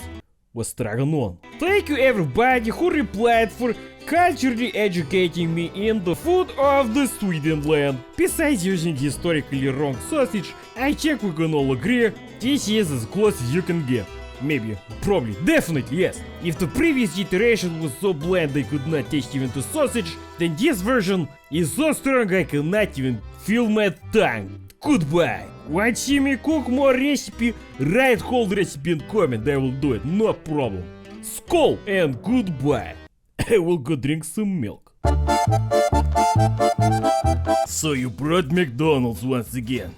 was stroganoff. Thank you everybody who replied for culturally educating me in the food of the Swedenland. Besides using historically wrong sausage, I think we can all agree this is as close as you can get. Maybe, probably, definitely yes. If the previous iteration was so bland I could not taste even the sausage, then this version is so strong I cannot even feel my tongue. Goodbye. Want to see me cook more recipe? Write whole recipe in comment, I will do it, no problem. Skål and goodbye. I will go drink some milk. So you brought McDonald's once again.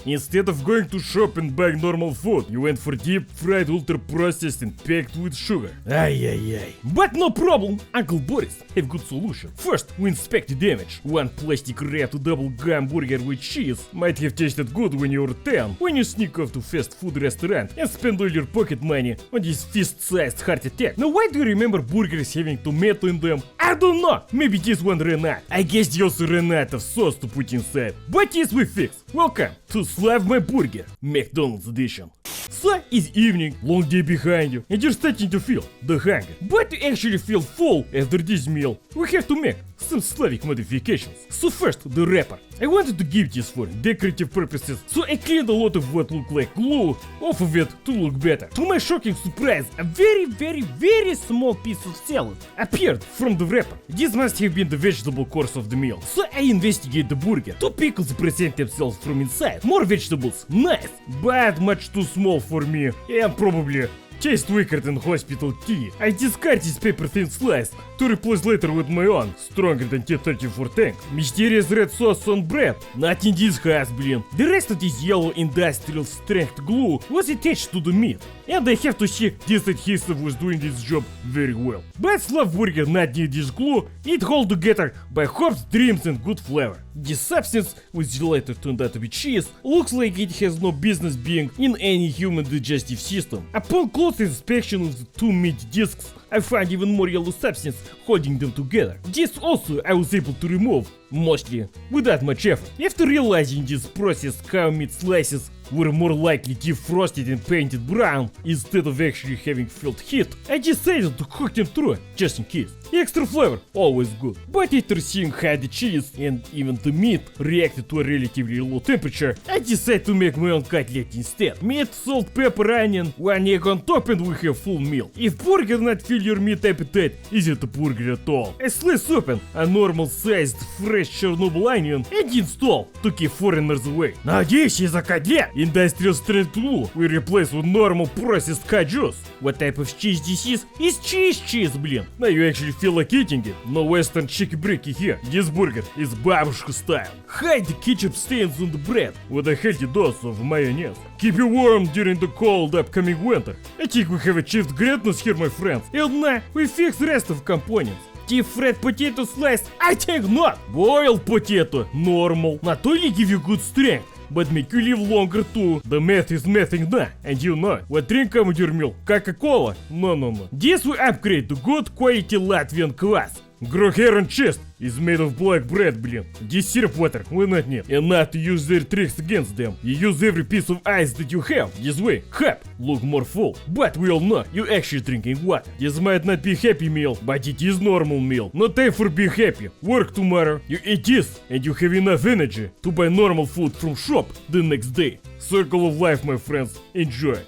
Instead of going to shop and buying normal food, you went for deep fried, ultra processed and packed with sugar. Ay. But no problem, Uncle Boris have good solution. First, we inspect the damage. One plastic wrapped double gum burger with cheese might have tasted good when you were 10, when you sneak off to fast food restaurant and spend all your pocket money on this fist-sized heart attack. Now why do you remember burgers having tomato in them? I don't know, maybe this one ran out. I guess they also ran out of sauce to put inside. But yes, we fixed. Welcome to Slav my burger, McDonald's edition. So it's evening, long day behind you, and you're starting to feel the hunger. But to actually feel full after this meal, we have to make some Slavic modifications. So first, the wrapper. I wanted to give this for decorative purposes, so I cleaned a lot of what looked like glue off of it to look better. To my shocking surprise, a very small piece of salad appeared from the wrapper. This must have been the vegetable course of the meal. So I investigate the burger. Two pickles present themselves from inside. More vegetables, nice, but much too small for me and probably Tastes weaker than hospital tea. I discard this paper thin slice to replace later with my own, stronger than T-34 tank. Mysterious red sauce on bread. Not in this house, блин. The rest of this yellow industrial strength glue was attached to the meat. And I have to say, this adhesive was doing its job very well. But Slav burger not need this glue, it held together by hops, dreams and good flavor. This substance, which later turned out to be cheese, looks like it has no business being in any human digestive system. Upon close inspection of the two meat discs, I found even more yellow substance holding them together. This also I was able to remove, mostly without much effort. After realizing this process, cow meat slices were more likely defrosted and painted brown instead of actually having felt heat, I decided to cook them through, just in case. Extra flavor, always good. But after seeing how the cheese and even the meat reacted to a relatively low temperature, I decided to make my own cutlet instead. Meat, salt, pepper, onion, one egg on top and we have full meal. If burger not fill your meat appetite, isn't a burger at all. I slice open a normal sized fresh Chernobyl onion and install to keep foreigners away. Now this is a cutlet. Industrial strength glue we replace with normal processed cut juice. What type of cheese this is? It's cheese, блин. Now you actually feel like eating it. No western chicky-bricky here. This burger is babushka style. Hide the ketchup stains on the bread with a healthy dose of mayonnaise. Keep you warm during the cold upcoming winter. I think we have achieved greatness here, my friends. And now we fix the rest of components. Deep fried potato slice? I think not. Boiled potato? Normal. Not only give you good strength, but make you live longer too. The math is mathing now, and you know. What drink come with your meal? Coca-Cola? No. This will upgrade to good quality Latvian kvass. Grow hair and chest is made of black bread, блин. This syrup water we not need. And not to use their tricks against them. You use every piece of ice that you have. This way, cup look more full. But we all know you actually drinking water. This might not be happy meal, but it is normal meal. No time for be happy. Work tomorrow. You eat this and you have enough energy to buy normal food from shop the next day. Circle of life, my friends. Enjoy.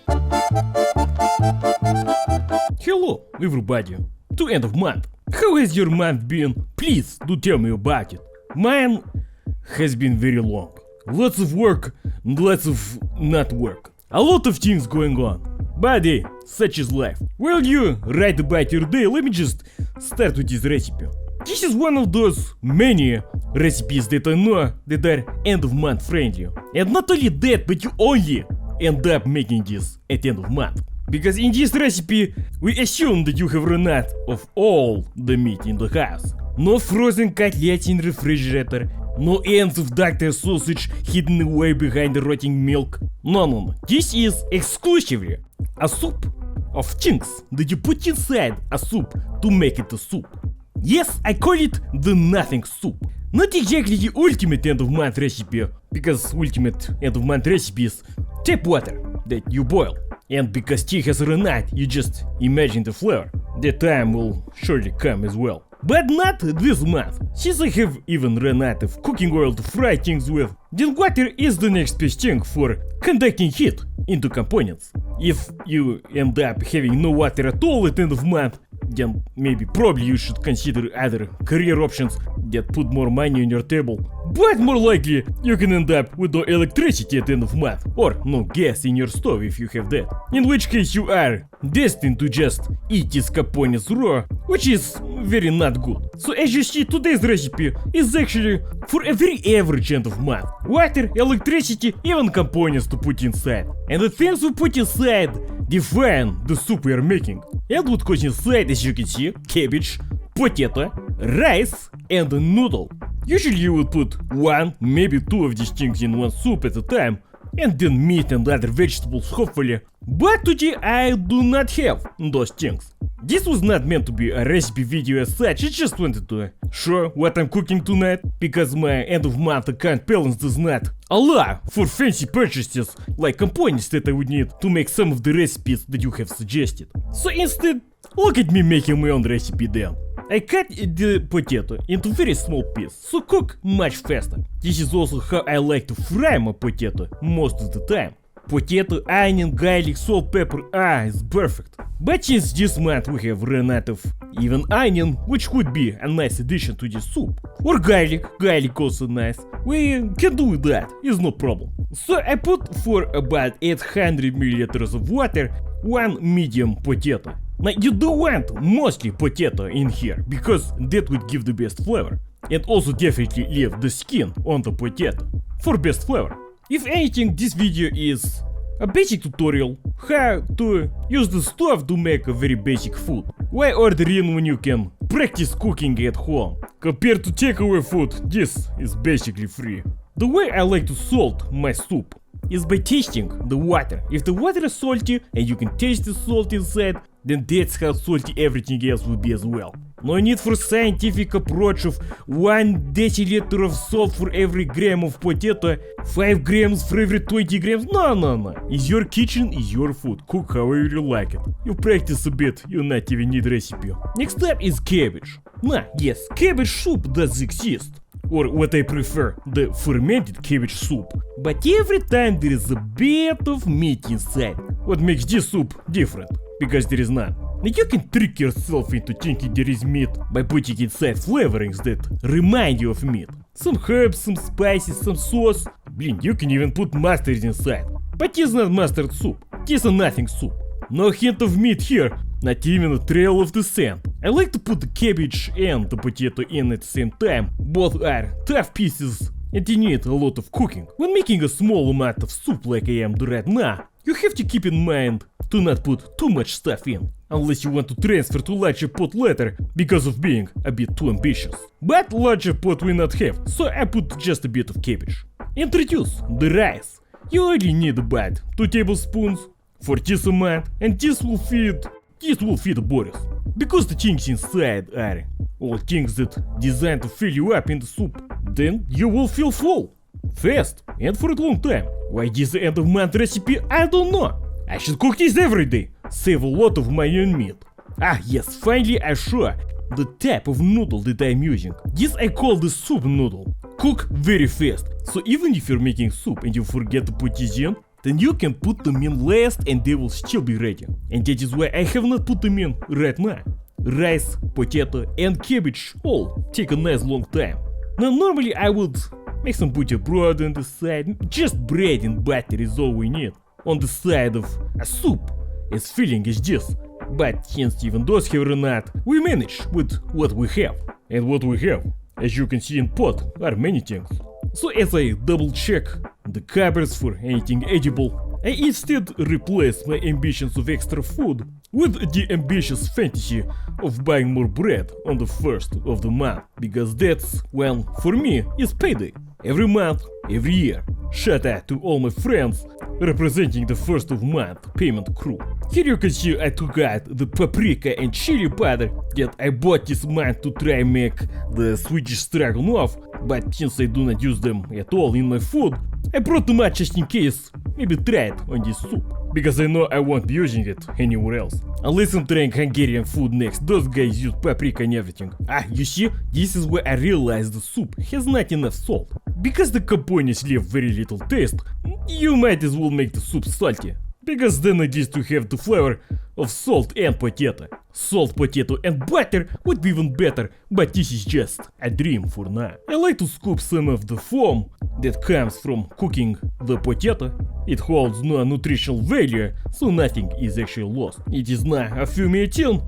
Hello, everybody. To end of month. How has your month been? Please do tell me about it. Mine has been very long. Lots of work and lots of not work. A lot of things going on. But hey, such is life. While you write about your day, let me just start with this recipe. This is one of those many recipes that I know that are end of month friendly. And not only that, but you only end up making this at end of month. Because in this recipe, we assume that you have run out of all the meat in the house. No frozen cutlets in refrigerator, no ends of Dr. Sausage hidden away behind the rotting milk. No. This is exclusively a soup of things that you put inside a soup to make it a soup. Yes, I call it the nothing soup. Not exactly the ultimate end of month recipe, because ultimate end of month recipe is tap water that you boil. And because tea has run out, you just imagine the flavor. The time will surely come as well. But not this month, since I have even run out of cooking oil to fry things with. Then water is the next best thing for conducting heat into components. If you end up having no water at all at end of month, then probably you should consider other career options that put more money on your table. But more likely, you can end up with no electricity at the end of month, or no gas in your stove if you have that. In which case you are destined to just eat these components raw, which is very not good. So as you see, today's recipe is actually for a very average end of month. Water, electricity, even components to put inside. And the things we put inside define the soup we are making. And what goes inside, as you can see, cabbage, potato, rice, and a noodle. Usually you would put one, maybe two of these things in one soup at a time, and then meat and other vegetables, hopefully. But today I do not have those things. This was not meant to be a recipe video as such, I just wanted to show what I'm cooking tonight, because my end of month account balance does not allow for fancy purchases like components that I would need to make some of the recipes that you have suggested. So instead, look at me making my own recipe then. I cut the potato into very small pieces, so cook much faster. This is also how I like to fry my potato most of the time. Potato, onion, garlic, salt, pepper, it's perfect. But since this month we have run out of even onion, which could be a nice addition to this soup. Or garlic also nice. We can do that, it's no problem. So I put for about 800 milliliters of water 1 medium potato. Now you do want mostly potato in here, because that would give the best flavor. And also definitely leave the skin on the potato for best flavor. If anything, this video is a basic tutorial how to use the stove to make a very basic food. Why order in when you can practice cooking at home? Compared to takeaway food, this is basically free. The way I like to salt my soup is by tasting the water. If the water is salty and you can taste the salt inside, then that's how salty everything else will be as well. No need for scientific approach of 1 deciliter of salt for every gram of potato, 5 grams for every 20 grams. No. It's your kitchen, is your food. Cook however you like it. You practice a bit, you not even need recipe. Next up is cabbage. Yes, cabbage soup does exist. Or what I prefer, the fermented cabbage soup. But every time there is a bit of meat inside. What makes this soup different? Because there is none. Now you can trick yourself into thinking there is meat by putting inside flavorings that remind you of meat. Some herbs, some spices, some sauce. You can even put mustard inside. But it's not mustard soup. It's a nothing soup. No hint of meat here, not even a trail of the sand. I like to put the cabbage and the potato in at the same time. Both are tough pieces and they need a lot of cooking. When making a small amount of soup like I am right now, you have to keep in mind to not put too much stuff in, unless you want to transfer to larger pot later because of being a bit too ambitious. But larger pot we not have, so I put just a bit of cabbage. Introduce the rice. You only need about 2 tablespoons for this amount, and this will feed Boris. Because the things inside are all things that designed to fill you up in the soup, then you will feel full, fast, and for a long time. Why this end of month recipe, I don't know. I should cook this every day, save a lot of my own meat. Yes, finally I show the type of noodle that I'm using. This I call the soup noodle. Cook very fast, so even if you're making soup and you forget to put this in, then you can put them in last and they will still be ready. And that is why I have not put them in right now. Rice, potato and cabbage all take a nice long time. Now normally I would make some buterbrod on the side. Just bread and butter is all we need on the side of a soup as filling as this. But since even those have run out, we manage with what we have. And what we have, as you can see in pot, are many things. So as I double check the cupboards for anything edible, I instead replace my ambitions of extra food with the ambitious fantasy of buying more bread on the first of the month, because that's when, for me, is payday. Every month, every year. Shout out to all my friends representing the first of month payment crew. Here you can see I took out the paprika and chili powder that I bought this month to try make the Swedish Stroganoff, but since I do not use them at all in my food, I brought them out just in case, maybe try it on this soup, because I know I won't be using it anywhere else. Unless I'm trying Hungarian food next, those guys use paprika and everything. You see, this is where I realized the soup has not enough salt. Because the components leave very little taste, you might as well make the soup salty. Because then at least you have the flavor of salt and potato. Salt, potato and butter would be even better, but this is just a dream for now. I like to scoop some of the foam that comes from cooking the potato. It holds no nutritional value, so nothing is actually lost. It is now a few minutes in.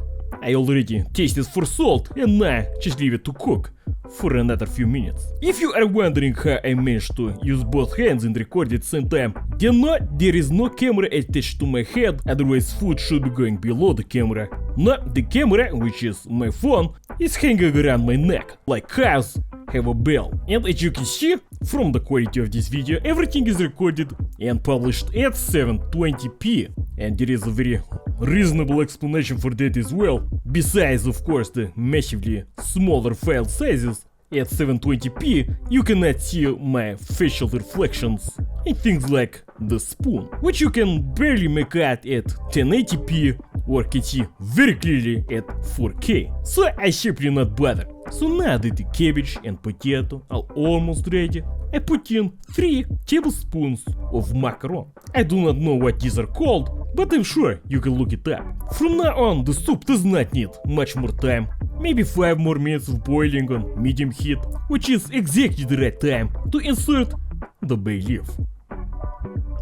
I already tasted for salt and now just leave it to cook for another few minutes. If you are wondering how I managed to use both hands and record at the same time, then no, there is no camera attached to my head, otherwise food should be going below the camera. No, the camera, which is my phone, is hanging around my neck, like cows have a bell. And as you can see, from the quality of this video, everything is recorded and published at 720p. And there is a very reasonable explanation for that as well. Besides, of course, the massively smaller file sizes, at 720p you cannot see my facial reflections and things like the spoon, which you can barely make out at 1080p or can see very clearly at 4K. So I simply not bother. So now that the cabbage and potato are almost ready, I put in 3 tablespoons of macaron. I do not know what these are called, but I'm sure you can look it up. From now on, the soup does not need much more time. Maybe 5 more minutes of boiling on medium heat, which is exactly the right time to insert the bay leaf.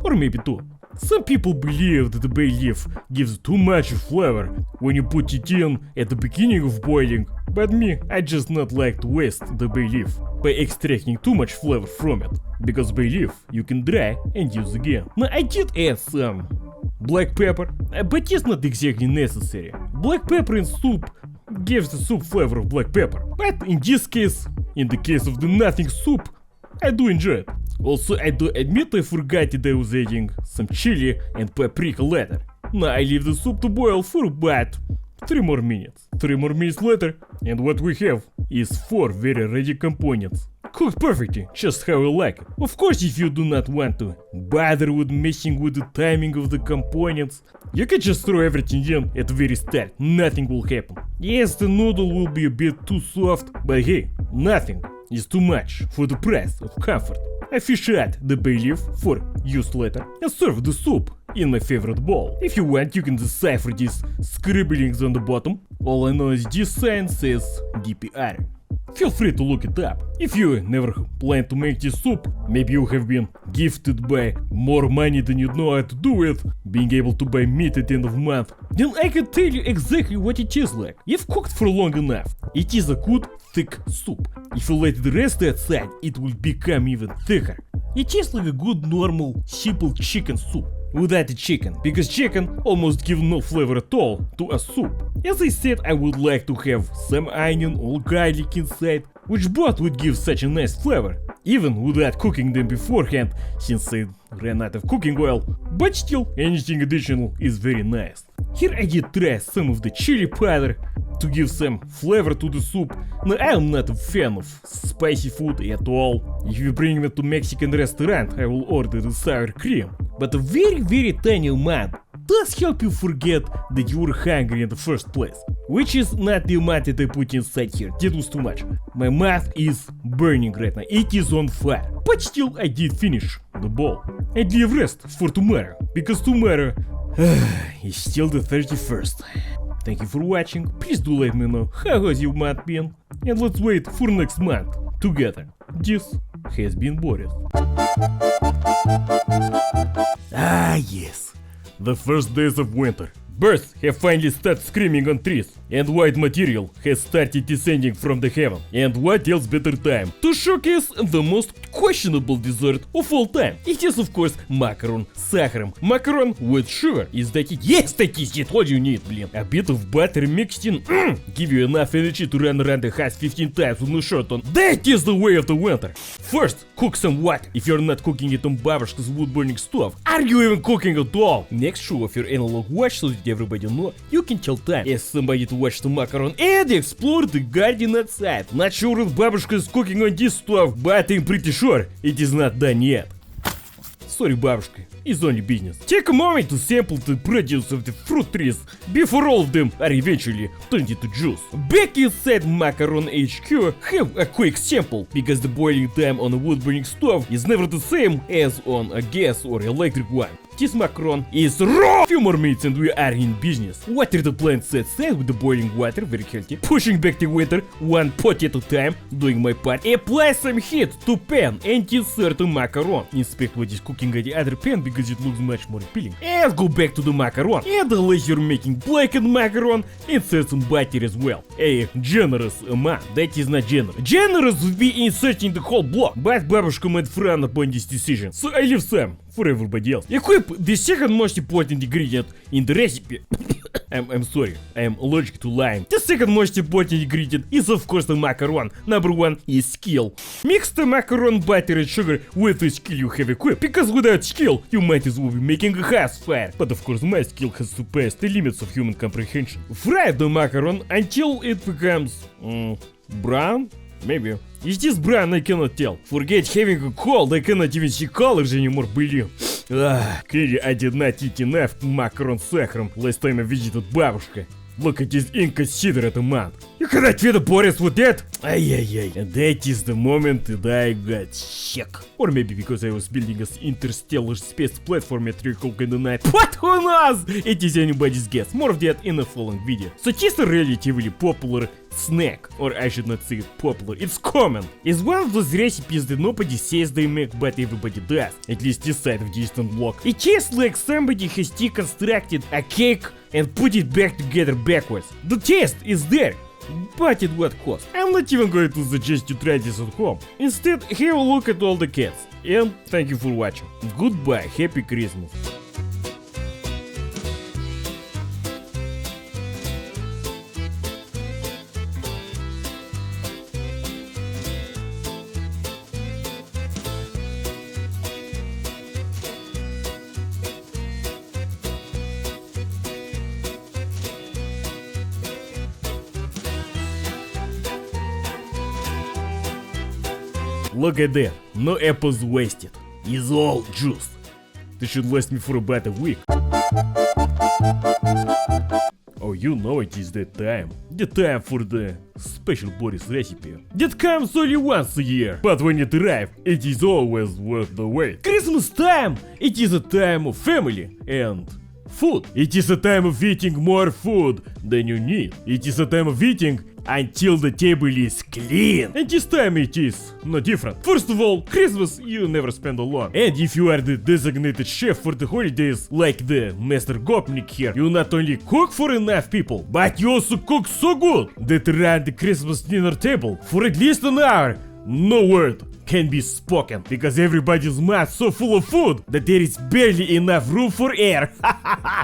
Or maybe 2. Some people believe that the bay leaf gives too much flavor when you put it in at the beginning of boiling, but me, I just not like to waste the bay leaf by extracting too much flavor from it, because bay leaf you can dry and use again. Now I did add some black pepper, but it's not exactly necessary. Black pepper in soup gives the soup flavor of black pepper, but in this case, in the case of the nothing soup, I do enjoy it. Also, I do admit I forgot that I was adding some chili and paprika later. Now I leave the soup to boil for about 3 more minutes. 3 more minutes later, and what we have is 4 very ready components. Cooked perfectly, just how I like it. Of course, if you do not want to bother with messing with the timing of the components, you can just throw everything in at the very start, nothing will happen. Yes, the noodle will be a bit too soft, but hey, nothing is too much for the price of comfort. I fish out the bay leaf for use later and serve the soup in my favorite bowl. If you want, you can decipher these scribblings on the bottom. All I know is this sign says DPR. Feel free to look it up. If you never plan to make this soup, maybe you have been gifted by more money than you know how to do with, being able to buy meat at the end of the month, then I can tell you exactly what it is like. If cooked for long enough, it is a good thick soup. If you let it rest outside, it will become even thicker. It is like a good normal simple chicken soup. Without the chicken, because chicken almost give no flavor at all to a soup. As I said, I would like to have some onion or garlic inside, which both would give such a nice flavor, even without cooking them beforehand, since I ran out of cooking oil, but still anything additional is very nice. Here I did try some of the chili powder to give some flavor to the soup. Now I am not a fan of spicy food at all. If you bring me to Mexican restaurant, I will order the sour cream, but a very tiny amount does help you forget that you were hungry in the first place. Which is not the amount that I put inside here, that was too much. My mouth is burning right now, it is on fire. But still I did finish the bowl. I leave rest for tomorrow, because tomorrow is still the 31st. Thank you for watching, please do let me know how has your month been, and let's wait for next month together. This has been Boris. Ah yes, the first days of winter. Birds have finally started screaming on trees, and white material has started descending from the heaven. And what else better time to showcase the most questionable dessert of all time? It is of course macaron с сахаром. Macaron with sugar. Is that it? Yes, that is it. What do you need, блин? A bit of butter mixed in, give you enough energy to run around the house 15 times with no shirt on. That is the way of the winter. First, cook some water. If you're not cooking it on babushka's wood burning stove, are you even cooking at all? Next, show off your analog watch so that everybody know you can tell time as somebody to watch the macaron and explore the garden outside. Not sure if babushka is cooking on this stove, but I'm pretty sure it is not done yet. Sorry, babushka, it's only business. Take a moment to sample the produce of the fruit trees before all of them are eventually turned into juice. Back inside Macaron HQ, have a quick sample, because the boiling time on a wood burning stove is never the same as on a gas or electric one. This macaron is raw! Few more minutes and we are in business. Water the plants outside with the boiling water, very healthy. Pushing back the water, one pot at a time, doing my part. Apply some heat to pan and insert the macaron. Inspect what is cooking at the other pan because it looks much more appealing. And go back to the macaron. And unless you're making blackened macaron, insert some butter as well. A generous amount, that is not generous. Generous would be inserting the whole block, but babushka made frown upon this decision, so I leave some for everybody else. Equip the second most important ingredient in the recipe. I'm sorry, I am allergic to lime. The second most important ingredient is of course the macaron. Number 1 is skill. Mix the macaron, butter and sugar with the skill you have equipped, because without skill you might as well be making a house fire. But of course my skill has surpassed the limits of human comprehension. Fry the macaron until it becomes brown? Maybe. Is this brown? I cannot tell. Forget having a cold, I cannot even see colors anymore, блин. Clearly I did not eat enough macaron с сахаром last time I visited babushka. Look at this inconsiderate amount. You cannot feed the Boris with that? Ay. And that is the moment that I got sick. Or maybe because I was building an interstellar space platform at 3 o'clock in the night. But who knows? It is anybody's guess. More of that in the following video. So cheese is a relatively popular snack, or I should not say it popular, it's common. It's one of those recipes that nobody says they make, but everybody does, at least this side of the Eastern Bloc. It tastes like somebody has deconstructed a cake and put it back together backwards. The taste is there, but at what cost? I'm not even going to suggest you try this at home. Instead, have a look at all the cats. And thank you for watching. Goodbye, happy Christmas. Look at that, no apples wasted. It's all juice. This should last me for about a week. Oh, you know it is that time. The time for the special Boris recipe. That comes only once a year. But when it arrives, it is always worth the wait. Christmas time! It is a time of family and food. It is a time of eating more food than you need. It is a time of eating until the table is clean. And this time it is no different. First of all, Christmas you never spend alone. And if you are the designated chef for the holidays, like the Master Gopnik here, you not only cook for enough people, but you also cook so good that around the Christmas dinner table for at least an hour, no word can be spoken, because everybody's mouth so full of food that there is barely enough room for air.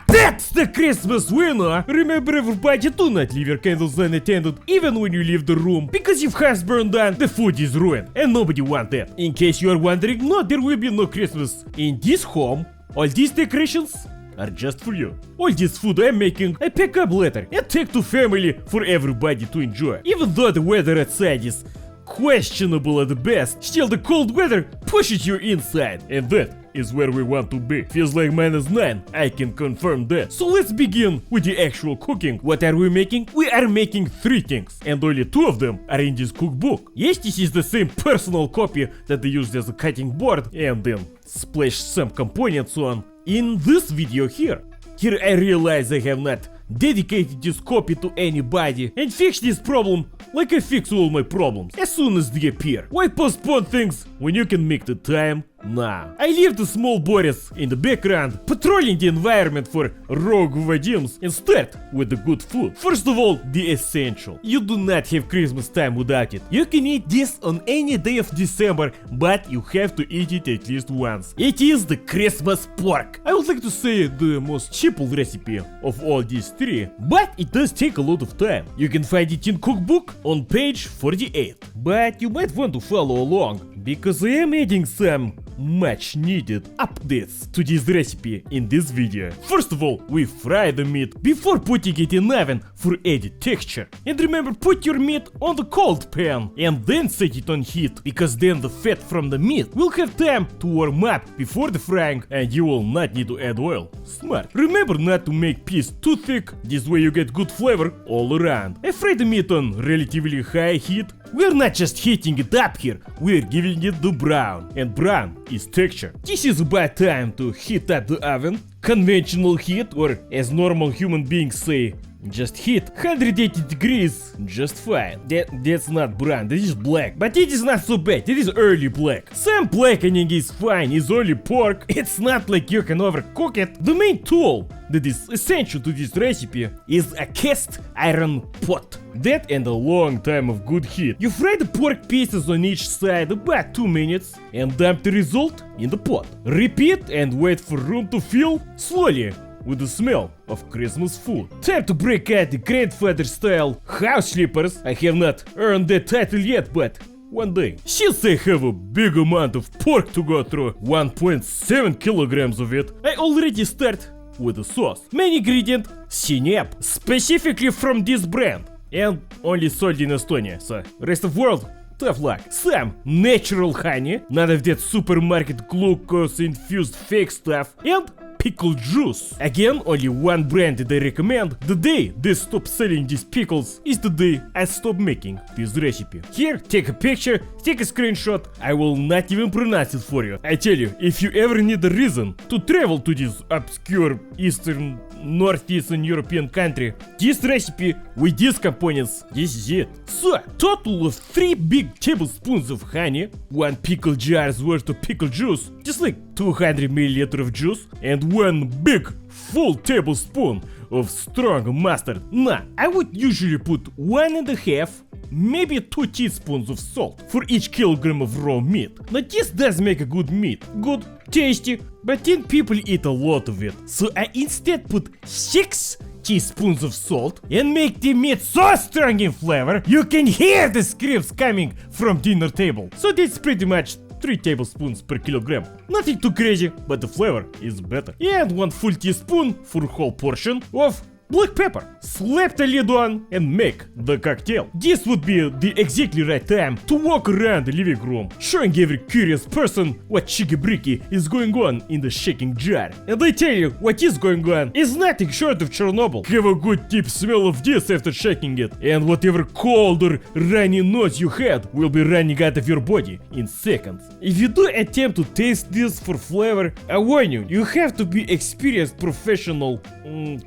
That's the Christmas winner! Remember, everybody, do not leave your candles unattended even when you leave the room, because if house burned down, the food is ruined and nobody wants that. In case you are wondering, no, there will be no Christmas in this home. All these decorations are just for you. All this food I'm making, I pack up later and take to family for everybody to enjoy. Even though the weather outside is questionable at the best, still the cold weather pushes you inside, and that is where we want to be. Feels like -9, I can confirm that. So let's begin with the actual cooking. What are we making? We are making 3 things, and only 2 of them are in this cookbook. Yes, this is the same personal copy that they used as a cutting board and then splashed some components on in this video here. Here I realize I have not dedicated this copy to anybody and fix this problem like I fix all my problems as soon as they appear. Why postpone things when you can make the time now? I leave the small Boris in the background, patrolling the environment for rogue Vadims, and start with the good food. First of all, the essential. You do not have Christmas time without it. You can eat this on any day of December, but you have to eat it at least once. It is the Christmas pork. I would like to say the most simple recipe of all these 3, but it does take a lot of time. You can find it in cookbook on page 48, but you might want to follow along, because I am adding some much needed updates to this recipe in this video. First of all, we fry the meat before putting it in oven for added texture. And remember, put your meat on the cold pan and then set it on heat, because then the fat from the meat will have time to warm up before the frying and you will not need to add oil. Smart. Remember not to make piece too thick, this way you get good flavor all around. I fry the meat on relatively high heat. We're not just heating it up here, we're giving it the brown, and brown is texture. This is about time to heat up the oven. Conventional heat, or as normal human beings say, just heat 180 degrees, just fine. That's not brown, that is black, but it is not so bad, it is early black. Some blackening is fine, it's only pork, it's not like you can overcook it. The main tool that is essential to this recipe is a cast iron pot. That and a long time of good heat. You fry the pork pieces on each side about 2 minutes and dump the result in the pot. Repeat and wait for room to fill slowly with the smell of Christmas food. Time to break out the grandfather style house slippers. I have not earned that title yet, but one day. Since I have a big amount of pork to go through, 1.7 kilograms of it, I already start with the sauce. Main ingredient, sinep, specifically from this brand, and only sold in Estonia, so rest of world, tough luck. Some natural honey, none of that supermarket glucose infused fake stuff, and pickle juice. Again, only one brand that I recommend. The day they stop selling these pickles is the day I stop making this recipe. Here, take a picture, take a screenshot. I will not even pronounce it for you. I tell you, if you ever need a reason to travel to this obscure Eastern, Northeastern European country, this recipe with these components, this is it. So, total of 3 big tablespoons of honey, 1 pickle jar's worth of pickle juice, just like 200 milliliters of juice, and 1 big full tablespoon of strong mustard. Now, I would usually put 1.5, maybe 2 teaspoons of salt for each kilogram of raw meat. Now this does make a good meat, good, tasty, but then people eat a lot of it. So I instead put 6 teaspoons of salt and make the meat so strong in flavor you can hear the screams coming from dinner table. So that's pretty much 3 tablespoons per kilogram. Nothing too crazy, but the flavor is better. And 1 full teaspoon for a whole portion of black pepper. Slap the lid on and make the cocktail. This would be the exactly right time to walk around the living room, showing every curious person what chicky-bricky is going on in the shaking jar. And I tell you, what is going on is nothing short of Chernobyl. Have a good deep smell of this after shaking it, and whatever cold or runny nose you had will be running out of your body in seconds. If you do attempt to taste this for flavor, I warn you, you have to be experienced professional,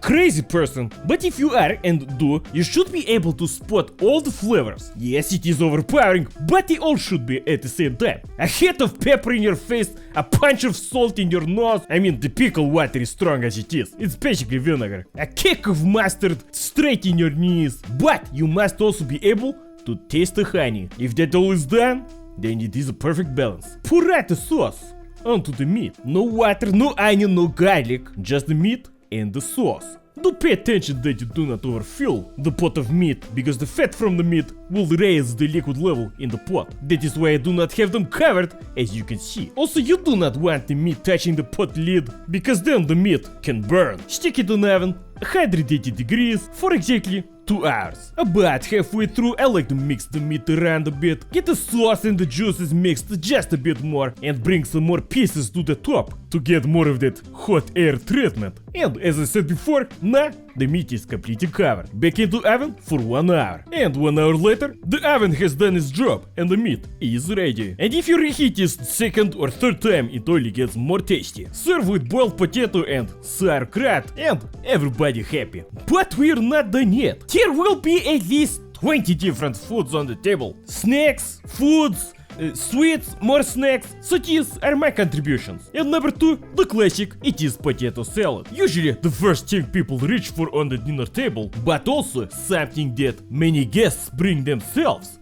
crazy person. But if you are and do, you should be able to spot all the flavors. Yes, it is overpowering, but they all should be at the same time. A hit of pepper in your face, a punch of salt in your nose. I mean, the pickle water is strong as it is. It's basically vinegar. A kick of mustard straight in your knees. But you must also be able to taste the honey. If that all is done, then it is a perfect balance. Pour out the sauce onto the meat. No water, no onion, no garlic, just the meat and the sauce. Do pay attention that you do not overfill the pot of meat, because the fat from the meat will raise the liquid level in the pot. That is why I do not have them covered, as you can see. Also, you do not want the meat touching the pot lid, because then the meat can burn. Stick it in the oven, 180 degrees, for exactly 2 hours. About halfway through, I like to mix the meat around a bit, get the sauce and the juices mixed just a bit more, and bring some more pieces to the top to get more of that hot air treatment. And as I said before, now the meat is completely covered. Back into oven for 1 hour. And 1 hour later, the oven has done its job and the meat is ready. And if you reheat this second or third time, it only gets more tasty. Serve with boiled potato and sauerkraut, and everybody happy. But we're not done yet. There will be at least 20 different foods on the table. Snacks, foods, sweets, more snacks. So these are my contributions. And number 2, the classic, it is potato salad. Usually the first thing people reach for on the dinner table, but also something that many guests bring themselves,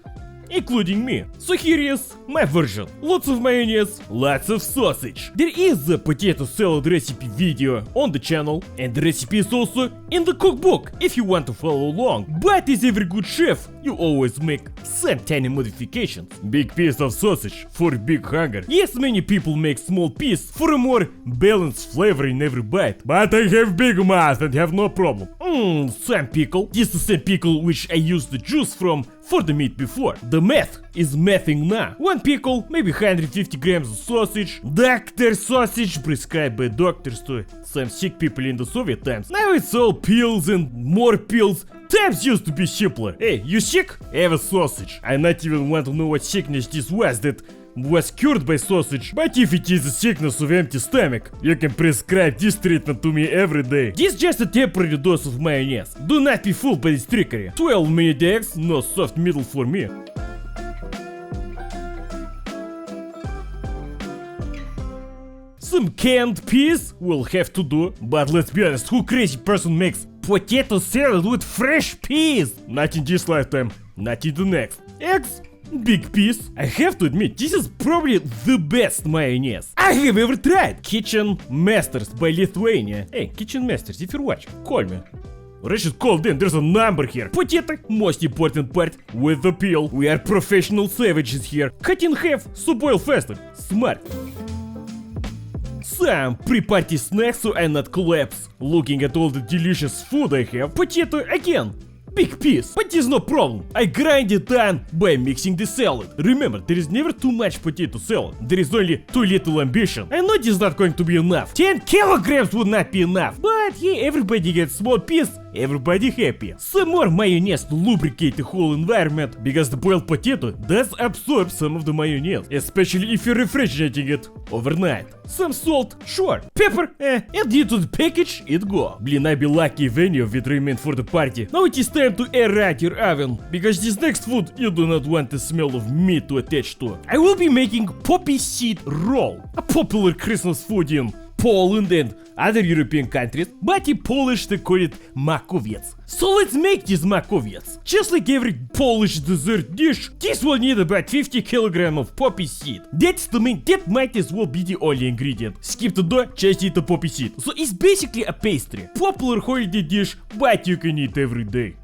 including me. So here is my version. Lots of mayonnaise, lots of sausage. There is a potato salad recipe video on the channel, and the recipe is also in the cookbook if you want to follow along. But as every good chef, you always make some tiny modifications. Big piece of sausage for big hunger. Yes, many people make small piece for a more balanced flavor in every bite. But I have big mouth and have no problem. Some pickle. This is the pickle which I used the juice from for the meat before. The math is mathing now. 1 pickle, maybe 150 grams of sausage. Doctor sausage prescribed by doctors to some sick people in the Soviet times. Now it's all pills and more pills. Times used to be simpler. Hey, you sick? Have a sausage. I not even want to know what sickness this was that was cured by sausage, but if it is a sickness of empty stomach, you can prescribe this treatment to me every day. This is just a temporary dose of mayonnaise. Do not be fooled by this trickery. 12 minute eggs, no soft middle for me. Some canned peas will have to do, but let's be honest, who crazy person makes potato salad with fresh peas? Not in this lifetime, not in the next. Eggs, big piece. I have to admit, this is probably the best mayonnaise I have ever tried. Kitchen Masters by Lithuania. Hey, Kitchen Masters, if you're watching, call me. Or I should call them, there's a number here. Potato, most important part, with the peel. We are professional savages here. Cut in half, so boil faster. Smart. Some pre-party snacks so I not collapse. Looking at all the delicious food I have. Potato again. big piece, but there's no problem. I grind it down by mixing the salad. Remember, there is never too much potato salad. There is only too little ambition. I know this is not going to be enough. 10 kilograms would not be enough. But yeah, everybody gets small piece, everybody happy. Some more mayonnaise to lubricate the whole environment, because the boiled potato does absorb some of the mayonnaise, especially if you're refrigerating it overnight. Some salt, sure. Pepper, and into the package it go. Blin, I be lucky if any of it remained for the party. Now it is time to air out your oven, because this next food you do not want the smell of meat to attach to. I will be making poppy seed roll, a popular Christmas food in Poland and other European countries, but in Polish they call it Makowiec. So let's make this Makowiec. Just like every Polish dessert dish, this will need about 50 kg of poppy seed. That's the main, that might as well be the only ingredient. Skip the dough, just eat the poppy seed. So it's basically a pastry. Popular holiday dish, but you can eat every day.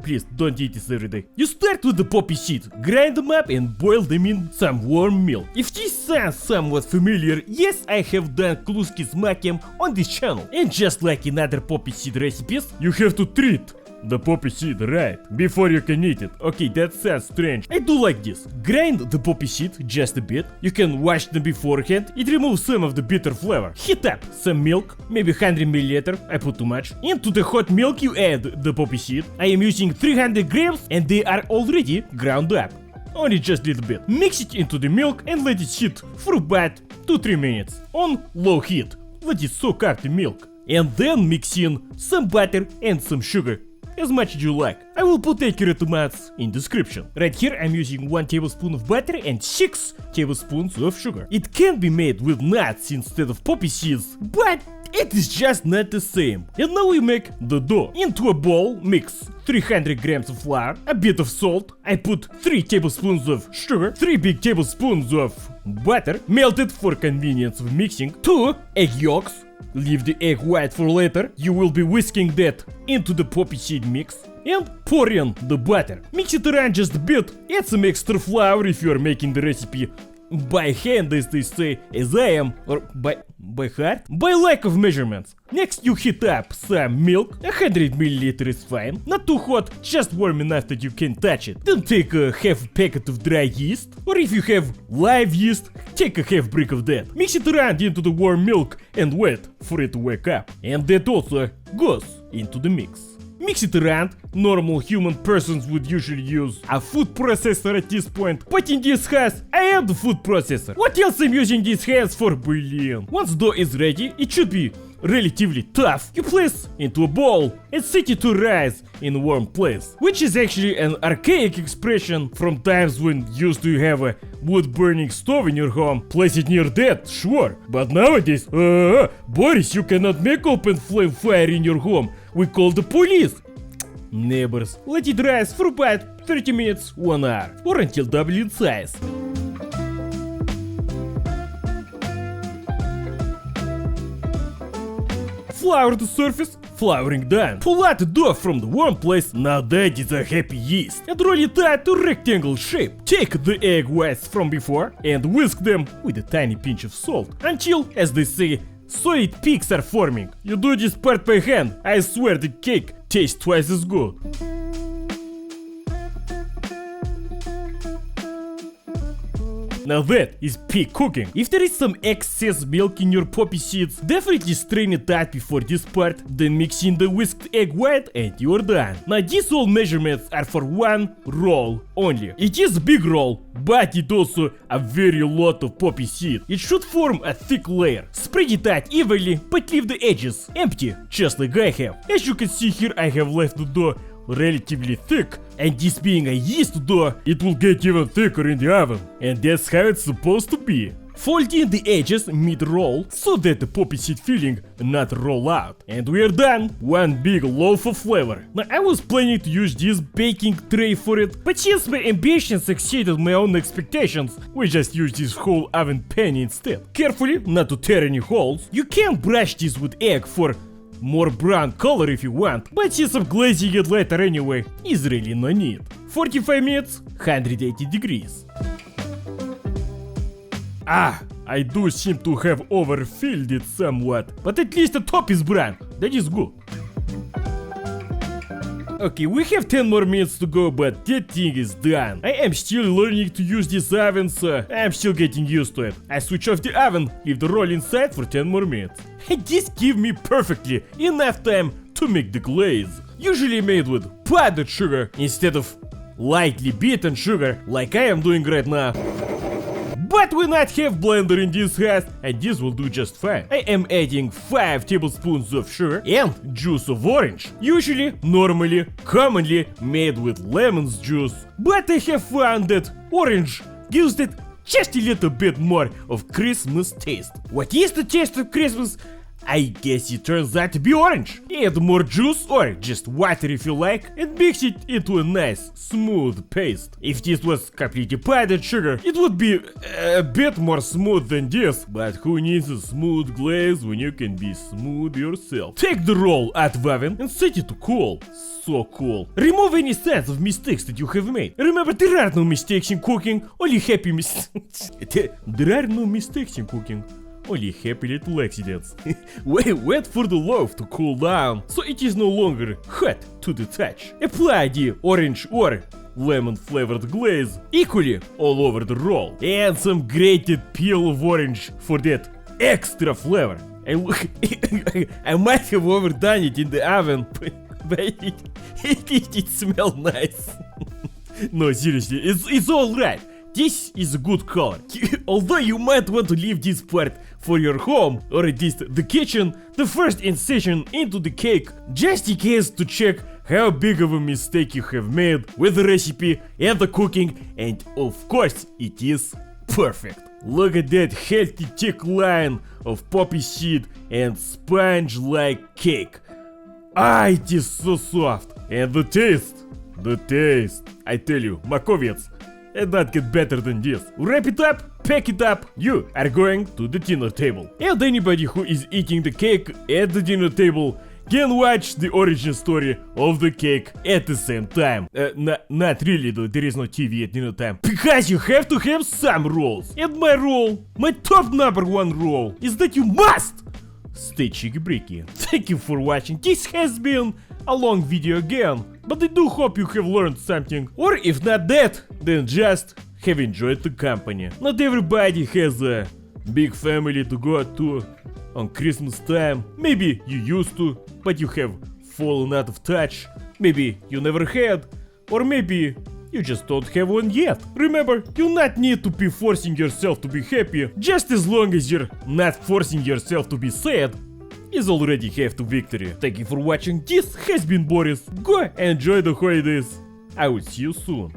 Please, don't eat this every day. You start with the poppy seed, grind them up and boil them in some warm milk. If this sounds somewhat familiar, yes, I have done kluski s makiem on this channel. And just like in other poppy seed recipes, you have to treat the poppy seed right before you can eat it. Okay, that sounds strange. I do like this. Grind the poppy seed just a bit. You can wash them beforehand. It removes some of the bitter flavor. Heat up some milk, maybe 100 ml. I put too much. Into the hot milk you add the poppy seed. I am using 300 grams and they are already ground up. Only just a little bit. Mix it into the milk and let it sit for about 2-3 minutes on low heat. Let it soak up the milk. And then mix in some butter and some sugar, as much as you like. I will put accurate amounts in description. Right here I'm using 1 tablespoon of butter and 6 tablespoons of sugar. It can be made with nuts instead of poppy seeds, but it is just not the same. And now we make the dough. Into a bowl mix 300 grams of flour, a bit of salt. I put 3 tablespoons of sugar, 3 big tablespoons of butter, melted for convenience of mixing, 2 egg yolks. Leave the egg white for later. You will be whisking that into the poppy seed mix and pour in the butter. Mix it around just a bit. Add some extra flour if you are making the recipe by hand, as they say, as I am, or by heart, by lack of measurements. Next you heat up some milk, 100 ml is fine, not too hot, just warm enough that you can touch it. Then take a half packet of dry yeast, or if you have live yeast, take a half brick of that. Mix it around into the warm milk and wait for it to wake up. And that also goes into the mix. Mix it around. Normal human persons would usually use a food processor at this point, but in this case, I am the food processor. What else I'm using these hands for? Brilliant. Once dough is ready, it should be relatively tough. You place into a bowl and set it to rise in a warm place, which is actually an archaic expression from times when you used to have a wood burning stove in your home. Place it near that, sure, but nowadays, Boris, you cannot make open flame fire in your home. We call the police. Neighbors, let it rise for about 30 minutes, 1 hour, or until double in size. Flour the surface, flouring done. Pull out the dough from the warm place, now that is a happy yeast, and roll it out to rectangle shape. Take the egg whites from before and whisk them with a tiny pinch of salt until, as they say, solid peaks are forming. You do this part by hand, I swear the cake tastes twice as good. Now that is peak cooking. If there is some excess milk in your poppy seeds, definitely strain it out before this part, then mix in the whisked egg white and you're done. Now these all measurements are for 1 roll only. It is a big roll, but it also a very lot of poppy seed. It should form a thick layer. Spread it out evenly, but leave the edges empty, just like I have. As you can see here, I have left the dough relatively thick, and this being a yeast dough, it will get even thicker in the oven, and that's how it's supposed to be. Fold in the edges mid-roll so that the poppy seed filling not roll out. And we're done! 1 big loaf of flavor. Now I was planning to use this baking tray for it, but since my ambitions exceeded my own expectations, we just used this whole oven pan instead. Carefully, not to tear any holes. You can brush this with egg for more brown color if you want, but since I'm glazing it later anyway, is really no need. 45 minutes, 180 degrees. I do seem to have overfilled it somewhat, but at least the top is brown, that is good. Okay, we have 10 more minutes to go, but that thing is done. I am still learning to use this oven, so I am still getting used to it. I switch off the oven, leave the roll inside for 10 more minutes. And this gives me perfectly enough time to make the glaze. Usually made with powdered sugar instead of lightly beaten sugar like I am doing right now. But we not have blender in this house, and this will do just fine. I am adding 5 tablespoons of sugar and juice of orange. Usually, normally, commonly made with lemon's juice. But I have found that orange gives it just a little bit more of Christmas taste. What is the taste of Christmas? I guess it turns out to be orange. Add more juice or just water if you like and mix it into a nice smooth paste. If this was completely powdered sugar, it would be a bit more smooth than this, but who needs a smooth glaze when you can be smooth yourself? Take the roll out of oven and set it to cool. So cool. Remove any sense of mistakes that you have made. Remember, there are no mistakes in cooking, only happy mistakes. There are no mistakes in cooking. Only happy little accidents. Wait for the loaf to cool down, so it is no longer hot to the touch. Apply the orange or lemon flavored glaze equally all over the roll. And some grated peel of orange for that extra flavor. I might have overdone it in the oven, but it smells nice. No, seriously, it's alright. This is a good color. Although you might want to leave this part for your home, or at least the kitchen, the first incision into the cake, just in case to check how big of a mistake you have made with the recipe and the cooking, and of course it is perfect. Look at that healthy thick line of poppy seed and sponge-like cake. Ah, it is so soft. And the taste, I tell you, Makowiec. And not get better than this. Wrap it up, pack it up, you are going to the dinner table. And anybody who is eating the cake at the dinner table can watch the origin story of the cake at the same time. Not really though, there is no TV at dinner time. Because you have to have some rules. And my rule, my top #1 rule, is that you must stay cheeky-breaky. Thank you for watching. This has been a long video again, but I do hope you have learned something. Or if not that, then just have enjoyed the company. Not everybody has a big family to go to on Christmas time. Maybe you used to, but you have fallen out of touch. Maybe you never had, or maybe you just don't have one yet. Remember, you not need to be forcing yourself to be happy. Just as long as you're not forcing yourself to be sad, is already half to victory. Thank you for watching. This has been Boris. Go enjoy the holidays. I will see you soon.